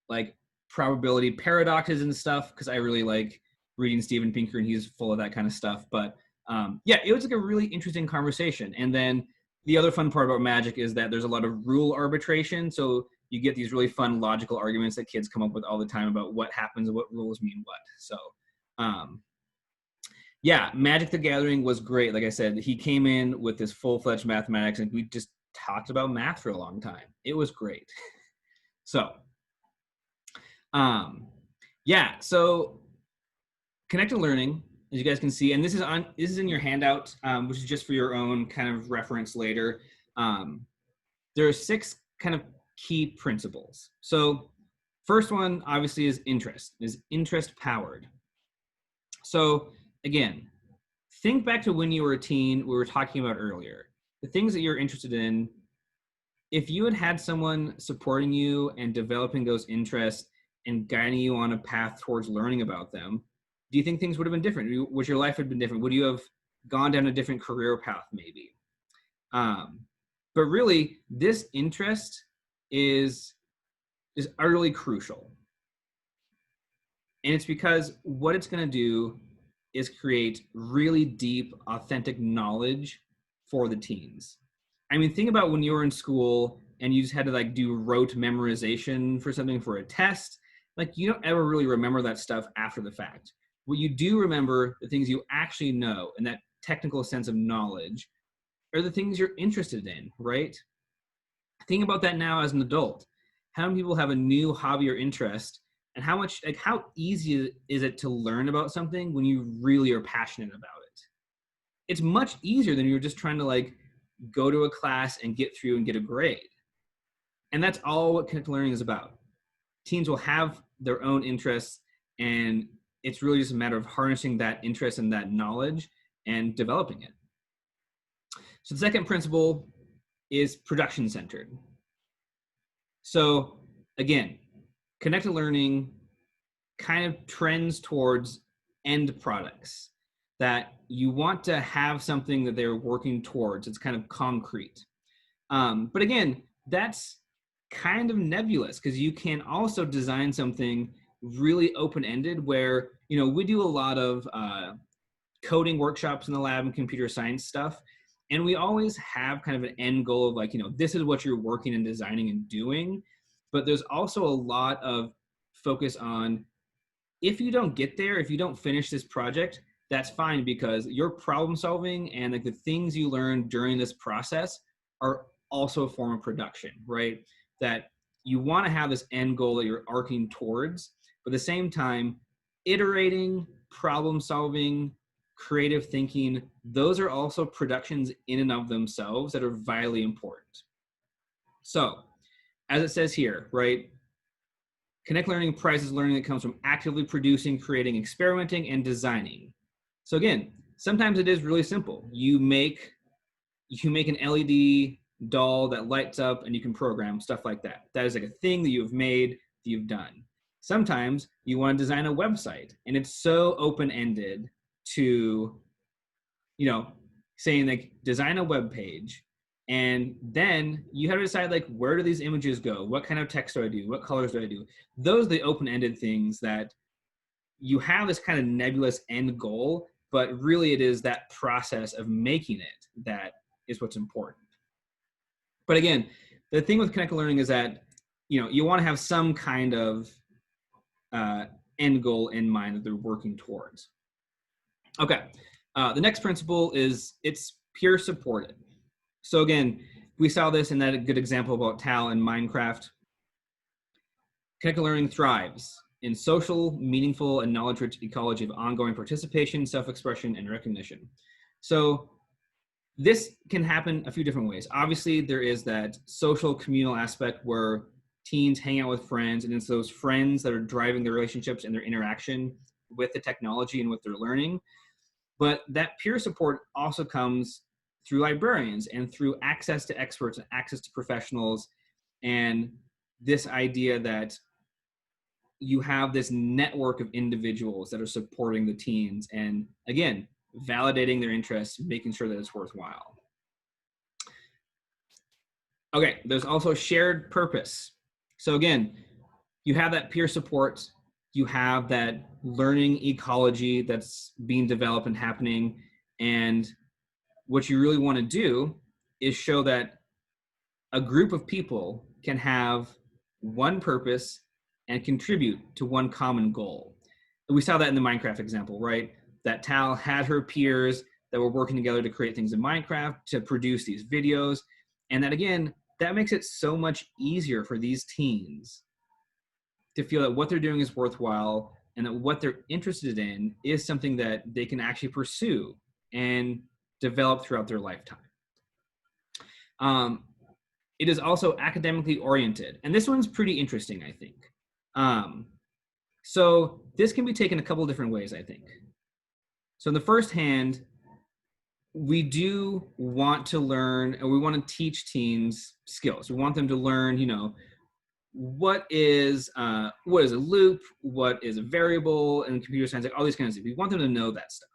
like probability paradoxes and stuff, because I really like reading Steven Pinker and he's full of that kind of stuff. But yeah, it was like a really interesting conversation. And then the other fun part about Magic is that there's a lot of rule arbitration. So you get these really fun logical arguments that kids come up with all the time about what happens and what rules mean what. So yeah, Magic the Gathering was great. Like I said, he came in with this full-fledged mathematics and we just talked about math for a long time. It was great. So yeah, so Connected Learning, as you guys can see, and this is in your handout, which is just for your own kind of reference later. There are 6 kind of key principles. So first one obviously is interest powered. So again, think back to when you were a teen, we were talking about earlier, the things that you're interested in. If you had someone supporting you and developing those interests and guiding you on a path towards learning about them, do you think things would have been different? Would your life have been different? Would you have gone down a different career path maybe? But really, this interest is utterly crucial. And it's because what it's going to do is create really deep, authentic knowledge for the teens. I mean, think about when you were in school and you just had to like do rote memorization for something for a test. Like you don't ever really remember that stuff after the fact. What you do remember, the things you actually know, and that technical sense of knowledge, are the things you're interested in, right? Think about that now as an adult. How many people have a new hobby or interest, and how easy is it to learn about something when you really are passionate about it? It's much easier than you're just trying to like go to a class and get through and get a grade. And that's all what Connected Learning is about. Teens will have their own interests, and it's really just a matter of harnessing that interest and that knowledge and developing it. So the second principle is production centered. So again, Connected Learning kind of trends towards end products, that you want to have something that they're working towards. It's kind of concrete. But again, that's kind of nebulous, because you can also design something really open-ended where, you know, we do a lot of coding workshops in the lab and computer science stuff. And we always have kind of an end goal of like, you know, this is what you're working and designing and doing. But there's also a lot of focus on, if you don't get there, if you don't finish this project, that's fine, because your problem solving and like the things you learn during this process are also a form of production, right? That you want to have this end goal that you're arcing towards, but at the same time, iterating, problem solving, creative thinking, those are also productions in and of themselves that are vitally important. So, as it says here, right? Connect Learning prizes learning that comes from actively producing, creating, experimenting, and designing. So again, sometimes it is really simple. You make an LED doll that lights up and you can program, stuff like that. That is like a thing that you've made, that you've done. Sometimes you want to design a website, and it's so open-ended to, you know, saying like design a web page, and then you have to decide like where do these images go? What kind of text do I do? What colors do I do? Those are the open-ended things that you have this kind of nebulous end goal, but really it is that process of making it that is what's important. But again, the thing with connected learning is that, you know, you want to have some kind of end goal in mind that they're working towards. Okay, the next principle is it's peer supported. So again, we saw this in that good example about Tal and Minecraft. Connected learning thrives in social, meaningful, and knowledge-rich ecology of ongoing participation, self-expression, and recognition. So this can happen a few different ways. Obviously, there is that social communal aspect where teens hang out with friends, and it's those friends that are driving their relationships and their interaction with the technology and what they're learning. But that peer support also comes through librarians and through access to experts and access to professionals, and this idea that you have this network of individuals that are supporting the teens and, again, validating their interests, making sure that it's worthwhile. Okay, there's also shared purpose. So again, you have that peer support, you have that learning ecology that's being developed and happening, and what you really want to do is show that a group of people can have one purpose and contribute to one common goal. And we saw that in the Minecraft example, right? That Tal had her peers that were working together to create things in Minecraft, to produce these videos. And that, again, that makes it so much easier for these teens to feel that what they're doing is worthwhile and that what they're interested in is something that they can actually pursue and develop throughout their lifetime. It is also academically oriented. And this one's pretty interesting, I think. So this can be taken a couple of different ways, I think. So in the first hand, we do want to learn, and we want to teach teens skills. We want them to learn, you know, what is a loop, what is a variable in computer science, like all these kinds of things. We want them to know that stuff.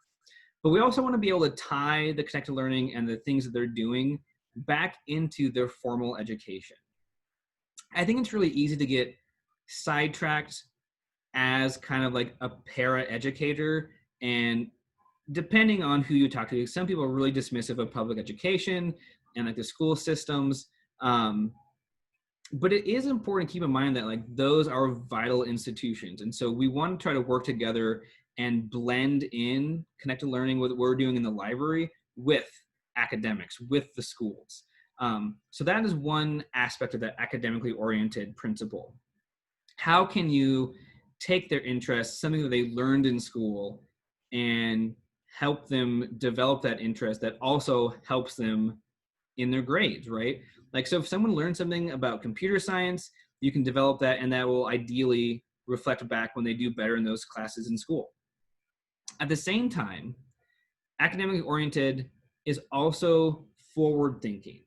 But we also want to be able to tie the connected learning and the things that they're doing back into their formal education. I think it's really easy to get sidetracked as kind of like a para-educator, and depending on who you talk to, some people are really dismissive of public education and like the school systems, but it is important to keep in mind that like those are vital institutions, and so we want to try to work together and blend in connected learning, what we're doing in the library, with academics, with the schools. So that is one aspect of that academically oriented principle. How can you take their interests, something that they learned in school, and help them develop that interest that also helps them in their grades, right? Like, so if someone learns something about computer science, you can develop that, and that will ideally reflect back when they do better in those classes in school. At the same time, academically oriented is also forward thinking.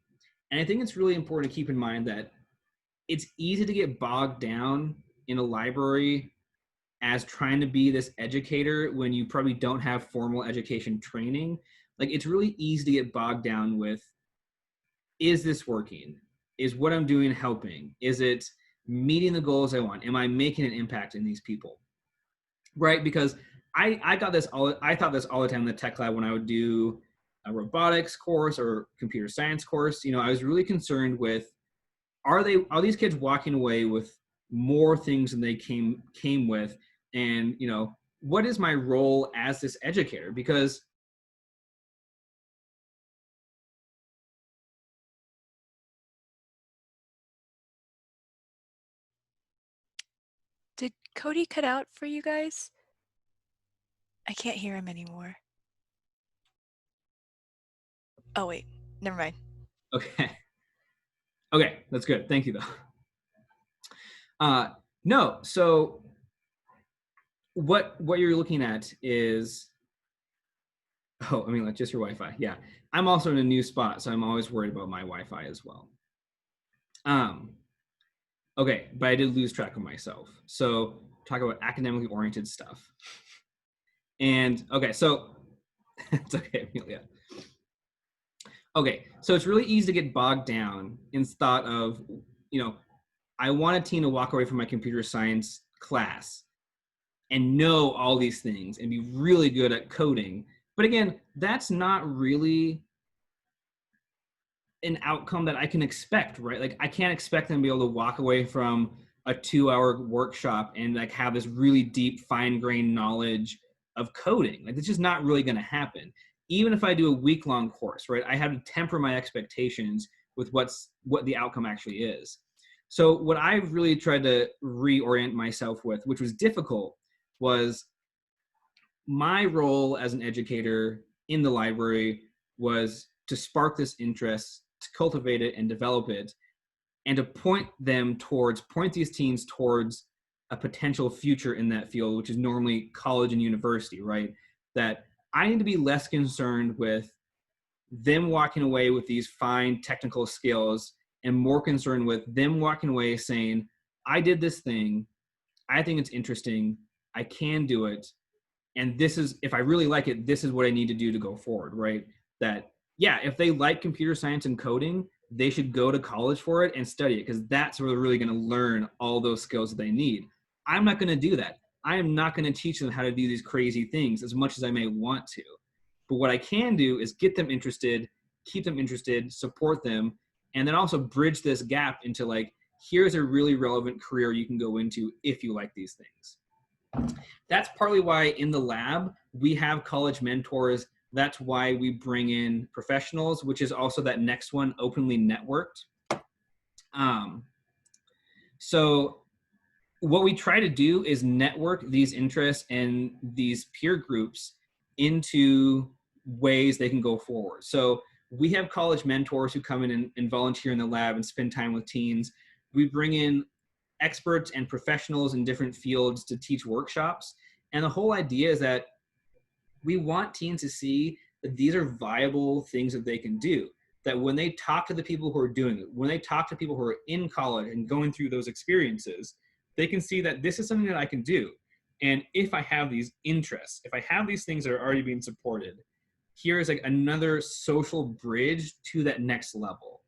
And I think it's really important to keep in mind that it's easy to get bogged down in a library as trying to be this educator when you probably don't have formal education training. Like, it's really easy to get bogged down with, is this working? Is what I'm doing helping? Is it meeting the goals I want? Am I making an impact in these people? Right? Because I thought this all the time in the tech lab when I would do a robotics course or computer science course. You know, I was really concerned with, are these kids walking away with more things than they came with? And, you know, what is my role as this educator? Because Did Cody cut out for you guys? I can't hear him anymore. Oh, wait, never mind. Okay. Okay, that's good. Thank you, though. No, so what you're looking at is, oh, I mean, like just your Wi-Fi. Yeah, I'm also in a new spot, so I'm always worried about my Wi-Fi as well. Okay, but I did lose track of myself. So talk about academically oriented stuff. And okay, so it's okay, Amelia. Okay, so it's really easy to get bogged down in thought of, I want a teen to walk away from my computer science class and know all these things and be really good at coding. But again, that's not really an outcome that I can expect, right? Like, I can't expect them to be able to walk away from a 2-hour workshop and like have this really deep, fine-grained knowledge of coding. Like, it's just not really going to happen. Even if I do a week-long course, right? I have to temper my expectations with what the outcome actually is. So what I've really tried to reorient myself with, which was difficult, was my role as an educator in the library was to spark this interest, to cultivate it and develop it, and to point these teens towards a potential future in that field, which is normally college and university, right? That I need to be less concerned with them walking away with these fine technical skills and more concerned with them walking away saying, I did this thing, I think it's interesting, I can do it, and this is, if I really like it, this is what I need to do to go forward, right? That, yeah, if they like computer science and coding, they should go to college for it and study it, because that's where they're really going to learn all those skills that they need. I'm not going to do that. I am not going to teach them how to do these crazy things as much as I may want to. But what I can do is get them interested, keep them interested, support them, and then also bridge this gap into like, here's a really relevant career you can go into if you like these things. That's partly why in the lab, we have college mentors. That's why we bring in professionals, which is also that next one, openly networked. So what we try to do is network these interests and these peer groups into ways they can go forward. So we have college mentors who come in and volunteer in the lab and spend time with teens. We bring in experts and professionals in different fields to teach workshops. And the whole idea is that we want teens to see that these are viable things that they can do. That when they talk to the people who are doing it, when they talk to people who are in college and going through those experiences, they can see that this is something that I can do. And if I have these interests, if I have these things that are already being supported, here's like another social bridge to that next level.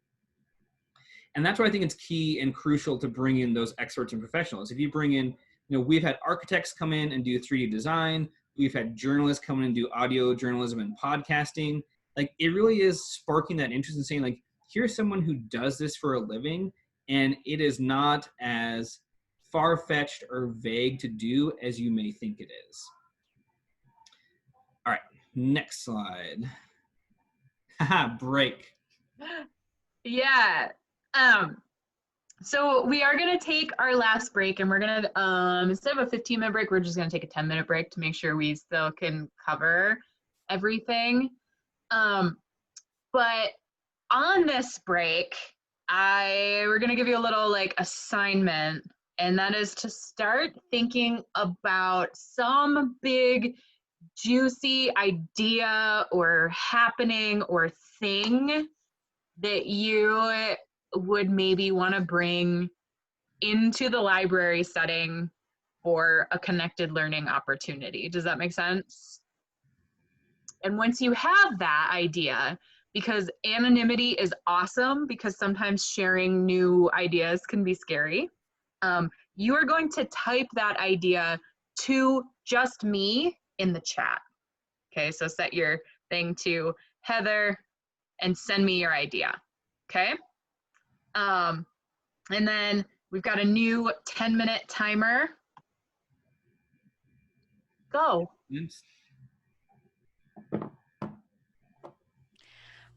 And that's why I think it's key and crucial to bring in those experts and professionals. If you bring in, we've had architects come in and do 3D design. We've had journalists come in and do audio journalism and podcasting. Like, it really is sparking that interest in saying, like, here's someone who does this for a living, and it is not as far-fetched or vague to do as you may think it is. All right, next slide. Haha, break. Yeah. So we are going to take our last break, and we're going to, instead of a 15-minute break, we're just going to take a 10-minute break to make sure we still can cover everything. But on this break, we're going to give you a little like assignment, and that is to start thinking about some big juicy idea or happening or thing that you would maybe want to bring into the library setting for a connected learning opportunity. Does that make sense? And once you have that idea, because anonymity is awesome, because sometimes sharing new ideas can be scary, you are going to type that idea to just me in the chat. Okay, so set your thing to Heather and send me your idea. Okay. And then we've got a new 10-minute timer. Go. Yes.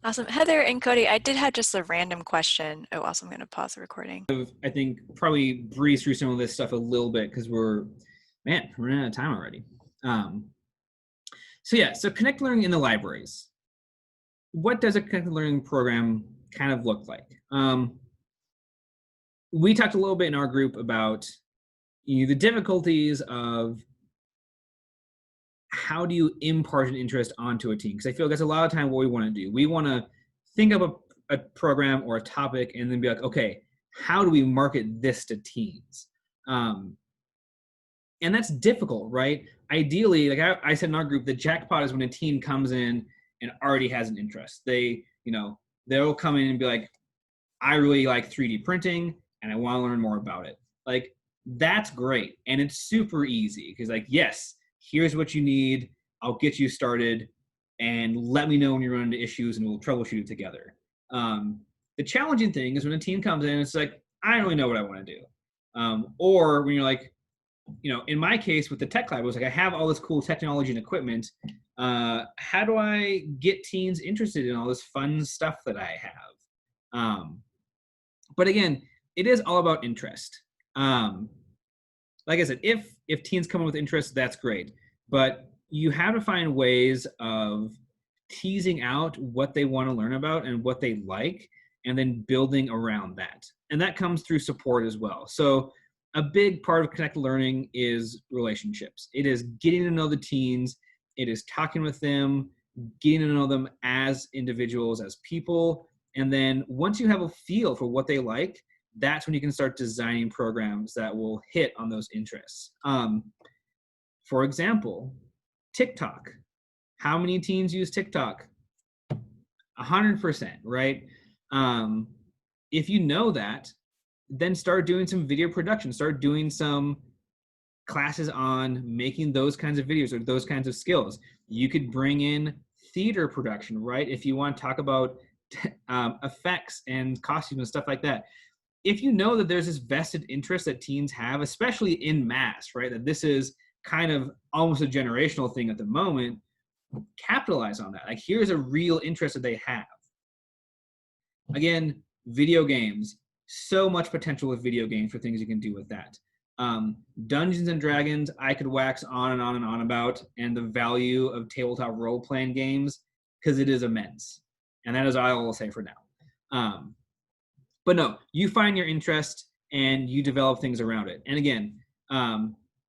Awesome. Heather and Cody, I did have just a random question. Oh, also, I'm going to pause the recording. I think probably breeze through some of this stuff a little bit because we're running out of time already. So Connected Learning in the libraries. What does a Connected Learning program kind of look like? We talked a little bit in our group about the difficulties of how do you impart an interest onto a team? Because I feel like that's a lot of time what we want to do. We want to think of a program or a topic and then be like, okay, how do we market this to teens? And that's difficult, right? Ideally, like I said in our group, the jackpot is when a teen comes in and already has an interest. They, they'll come in and be like, I really like 3D printing and I want to learn more about it. Like, that's great. And it's super easy because, like, yes, here's what you need. I'll get you started and let me know when you run into issues and we'll troubleshoot it together. The challenging thing is when a team comes in and it's like, I don't really know what I want to do. Or when you're like, you know, in my case with the tech lab, it was like, I have all this cool technology and equipment. How do I get teens interested in all this fun stuff that I have? But again, it is all about interest. Like I said, if teens come in with interest, that's great. But you have to find ways of teasing out what they want to learn about and what they like, and then building around that. And that comes through support as well. So a big part of Connected Learning is relationships. It is getting to know the teens. It is talking with them, getting to know them as individuals, as people. And then once you have a feel for what they like, that's when you can start designing programs that will hit on those interests. For example, TikTok. How many teens use TikTok? 100%, right? If you know that, then start doing some video production, start doing some classes on making those kinds of videos or those kinds of skills. You could bring in theater production, right? If you want to talk about effects and costumes and stuff like that. If you know that there's this vested interest that teens have, especially in mass, right? That this is kind of almost a generational thing at the moment, capitalize on that. Like, here's a real interest that they have. Again, video games, so much potential with video games for things you can do with that. Dungeons and Dragons, I could wax on and on and on about, and the value of tabletop role-playing games, because it is immense. And that is all I will say for now. But no, you find your interest and you develop things around it. And again,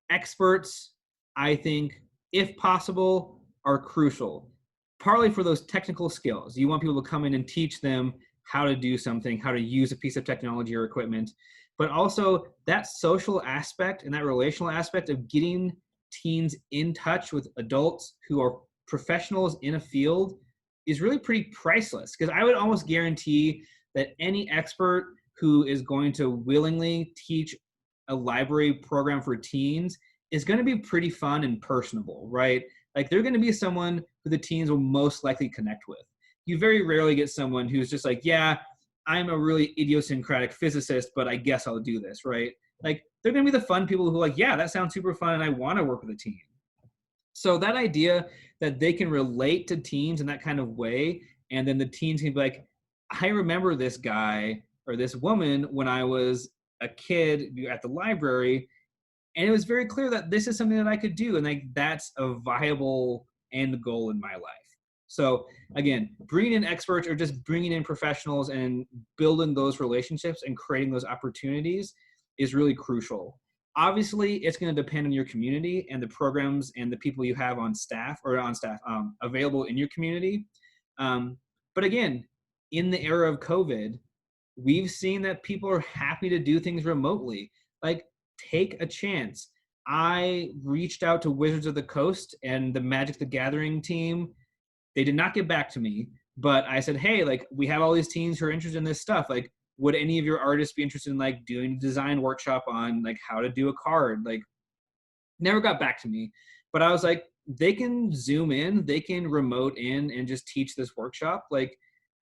experts, I think, if possible, are crucial. Partly for those technical skills. You want people to come in and teach them how to do something, how to use a piece of technology or equipment, but also that social aspect and that relational aspect of getting teens in touch with adults who are professionals in a field is really pretty priceless. Because I would almost guarantee that any expert who is going to willingly teach a library program for teens is going to be pretty fun and personable, right? Like, they're going to be someone who the teens will most likely connect with. You very rarely get someone who's just like, yeah, I'm a really idiosyncratic physicist, but I guess I'll do this, right? Like, they're going to be the fun people who are like, yeah, that sounds super fun and I want to work with a teen. So that idea that they can relate to teens in that kind of way, and then the teens can be like, I remember this guy or this woman when I was a kid at the library, and it was very clear that this is something that I could do, and like, that's a viable end goal in my life. So again, bringing in experts or just bringing in professionals and building those relationships and creating those opportunities is really crucial. Obviously, it's going to depend on your community and the programs and the people you have on staff available in your community. But again, in the era of COVID, we've seen that people are happy to do things remotely. Like, take a chance. I reached out to Wizards of the Coast and the Magic the Gathering team. They did not get back to me, but I said, hey, like, we have all these teens who are interested in this stuff. Like, would any of your artists be interested in like doing a design workshop on like how to do a card? Like, never got back to me, but I was like, they can Zoom in, they can remote in and just teach this workshop. Like,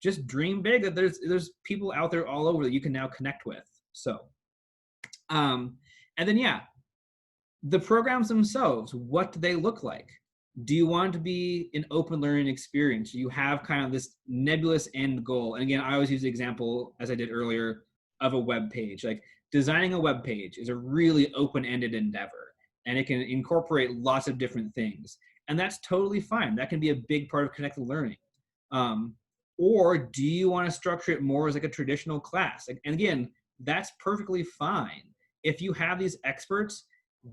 just dream big that there's people out there all over that you can now connect with. So, and then, yeah, the programs themselves, what do they look like? Do you want to be an open learning experience? You have kind of this nebulous end goal. And again, I always use the example, as I did earlier, of a web page. Like, designing a web page is a really open-ended endeavor, and it can incorporate lots of different things. And that's totally fine. That can be a big part of connected learning. Or do you want to structure it more as like a traditional class? And again, that's perfectly fine. If you have these experts,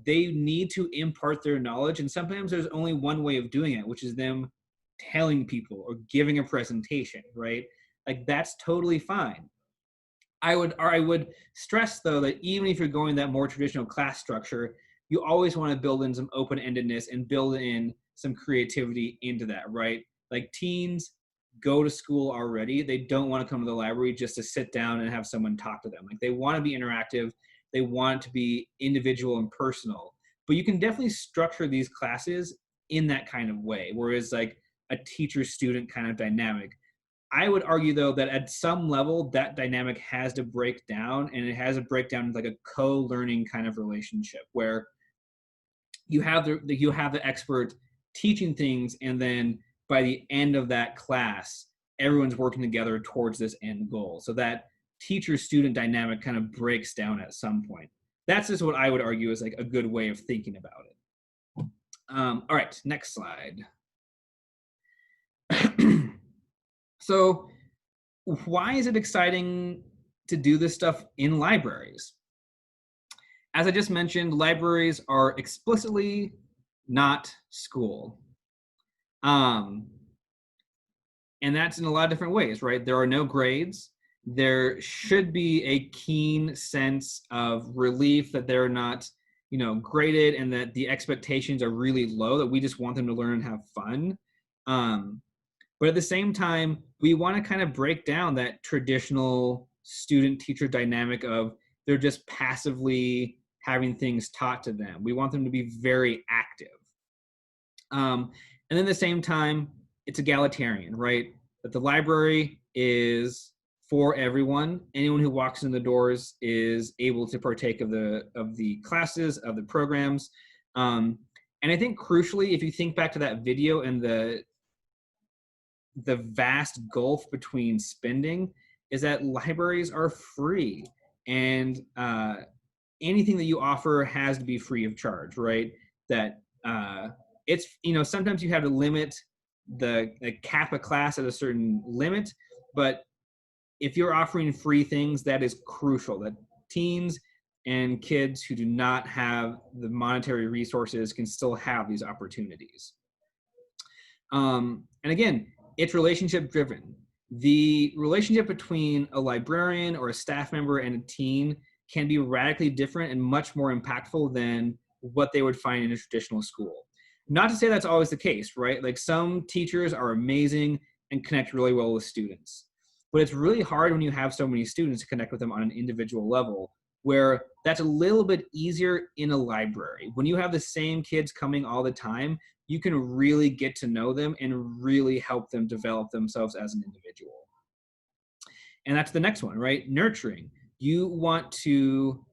they need to impart their knowledge, and sometimes there's only one way of doing it, which is them telling people or giving a presentation, right? Like, that's totally fine. I would stress, though, that even if you're going that more traditional class structure, you always want to build in some open-endedness and build in some creativity into that, right? Like, teens, go to school already, they don't want to come to the library just to sit down and have someone talk to them. Like, they want to be interactive. They want it to be individual and personal. But you can definitely structure these classes in that kind of way, whereas like a teacher-student kind of dynamic. I would argue, though, that at some level, that dynamic has to break down, and it has to break down like a co-learning kind of relationship where you have the expert teaching things, and then by the end of that class, everyone's working together towards this end goal. So that teacher-student dynamic kind of breaks down at some point. That's just what I would argue is like a good way of thinking about it. All right, next slide. So why is it exciting to do this stuff in libraries? As I just mentioned, libraries are explicitly not school. And that's in a lot of different ways, right? There are no grades. There should be a keen sense of relief that they're not, graded, and that the expectations are really low, that we just want them to learn and have fun. But at the same time, we want to kind of break down that traditional student-teacher dynamic of they're just passively having things taught to them. We want them to be very active. And then at the same time, it's egalitarian, right? That the library is for everyone. Anyone who walks in the doors is able to partake of the classes, of the programs. And I think crucially, if you think back to that video and the vast gulf between spending, is that libraries are free, and anything that you offer has to be free of charge, right? That it's, sometimes you have to limit the cap a class at a certain limit, but if you're offering free things, that is crucial, that teens and kids who do not have the monetary resources can still have these opportunities. And again, it's relationship driven. The relationship between a librarian or a staff member and a teen can be radically different and much more impactful than what they would find in a traditional school. Not to say that's always the case, right? Like, some teachers are amazing and connect really well with students. But it's really hard when you have so many students to connect with them on an individual level, where that's a little bit easier in a library. When you have the same kids coming all the time, you can really get to know them and really help them develop themselves as an individual. And that's the next one, right? Nurturing. You want to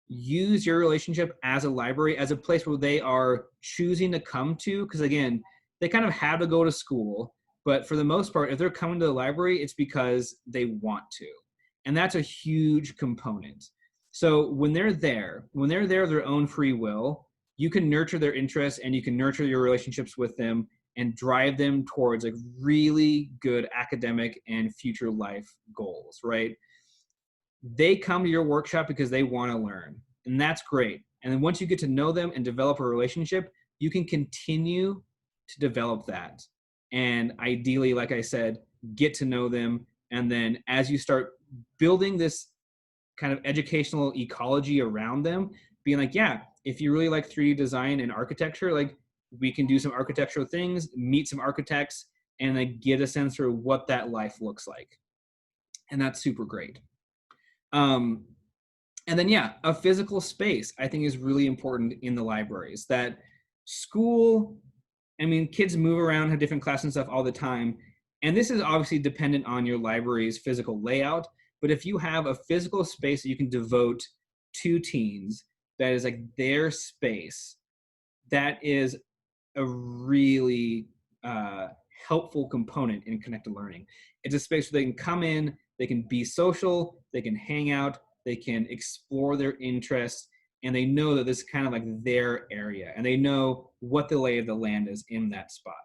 use your relationship as a library as a place where they are choosing to come to, because again, they kind of have to go to school, but for the most part, if they're coming to the library, it's because they want to. And that's a huge component. So when they're there of their own free will, you can nurture their interests and you can nurture your relationships with them and drive them towards like really good academic and future life goals, right? They come to your workshop because they want to learn, and that's great. And then once you get to know them and develop a relationship, you can continue to develop that. And ideally, like I said, get to know them. And then as you start building this kind of educational ecology around them, being like, yeah, if you really like 3D design and architecture, like, we can do some architectural things, meet some architects, and like get a sense for what that life looks like. And that's super great. And then, yeah, a physical space I think is really important in the libraries. That school, I mean, kids move around, have different classes and stuff all the time. And this is obviously dependent on your library's physical layout. But if you have a physical space that you can devote to teens, that is like their space, that is a really helpful component in connected learning. It's a space where they can come in, they can be social, they can hang out, they can explore their interests, and they know that this is kind of like their area, and they know what the lay of the land is in that spot.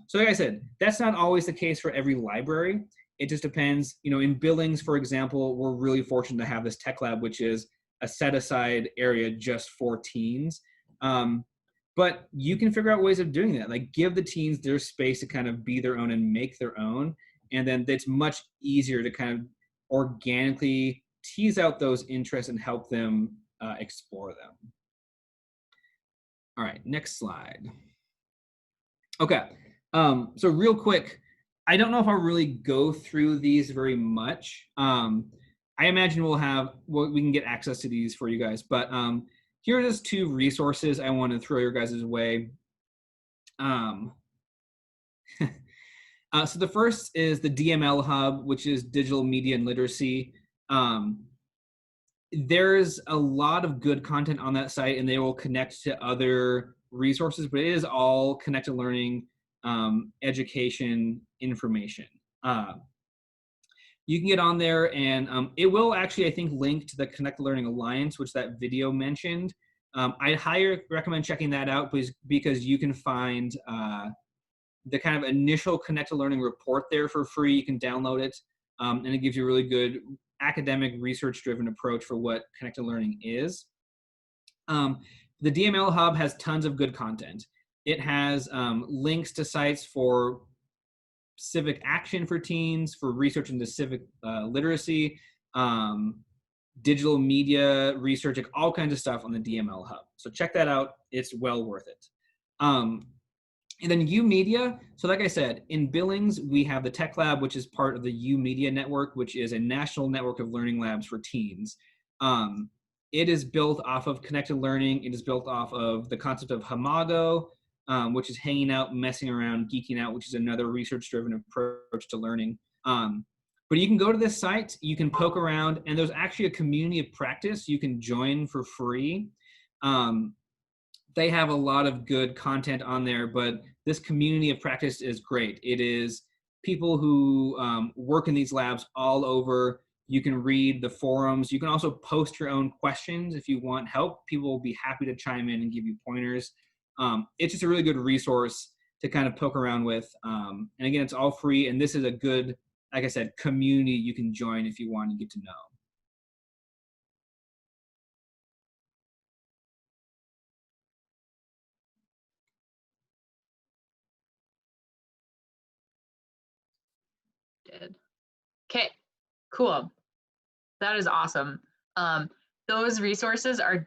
So like I said, that's not always the case for every library. It just depends. In Billings, for example, we're really fortunate to have this tech lab, which is a set-aside area just for teens. But you can figure out ways of doing that. Like, give the teens their space to kind of be their own and make their own. And then it's much easier to kind of organically tease out those interests and help them explore them. All right, next slide. Okay, so real quick, I don't know if I'll really go through these very much. I imagine we can get access to these for you guys, but here are just 2 resources I want to throw your guys' way. So the first is the DML Hub, which is Digital Media and Literacy. There's a lot of good content on that site, and they will connect to other resources, but it is all connected learning, education information. You can get on there, and it will actually, I think, link to the Connected Learning Alliance, which that video mentioned. I'd highly recommend checking that out because you can find the kind of initial Connected Learning report there for free. You can download it, and it gives you a really good academic research-driven approach for what Connected Learning is. The DML Hub has tons of good content. It has links to sites for civic action for teens, for research into civic literacy, digital media research, like all kinds of stuff on the DML Hub. So check that out. It's well worth it. And then UMedia. So like I said, in Billings, we have the Tech Lab, which is part of the UMedia network, which is a national network of learning labs for teens. It is built off of connected learning. It is built off of the concept of Hamago, which is hanging out, messing around, geeking out, which is another research-driven approach to learning. But you can go to this site, you can poke around, and there's actually a community of practice you can join for free. They have a lot of good content on there, but this community of practice is great. It is people who work in these labs all over. You can read the forums. You can also post your own questions if you want help. People will be happy to chime in and give you pointers. It's just a really good resource to kind of poke around with. And again, it's all free. And this is a good, like I said, community you can join if you want to get to know. Okay, cool. That is awesome. Those resources are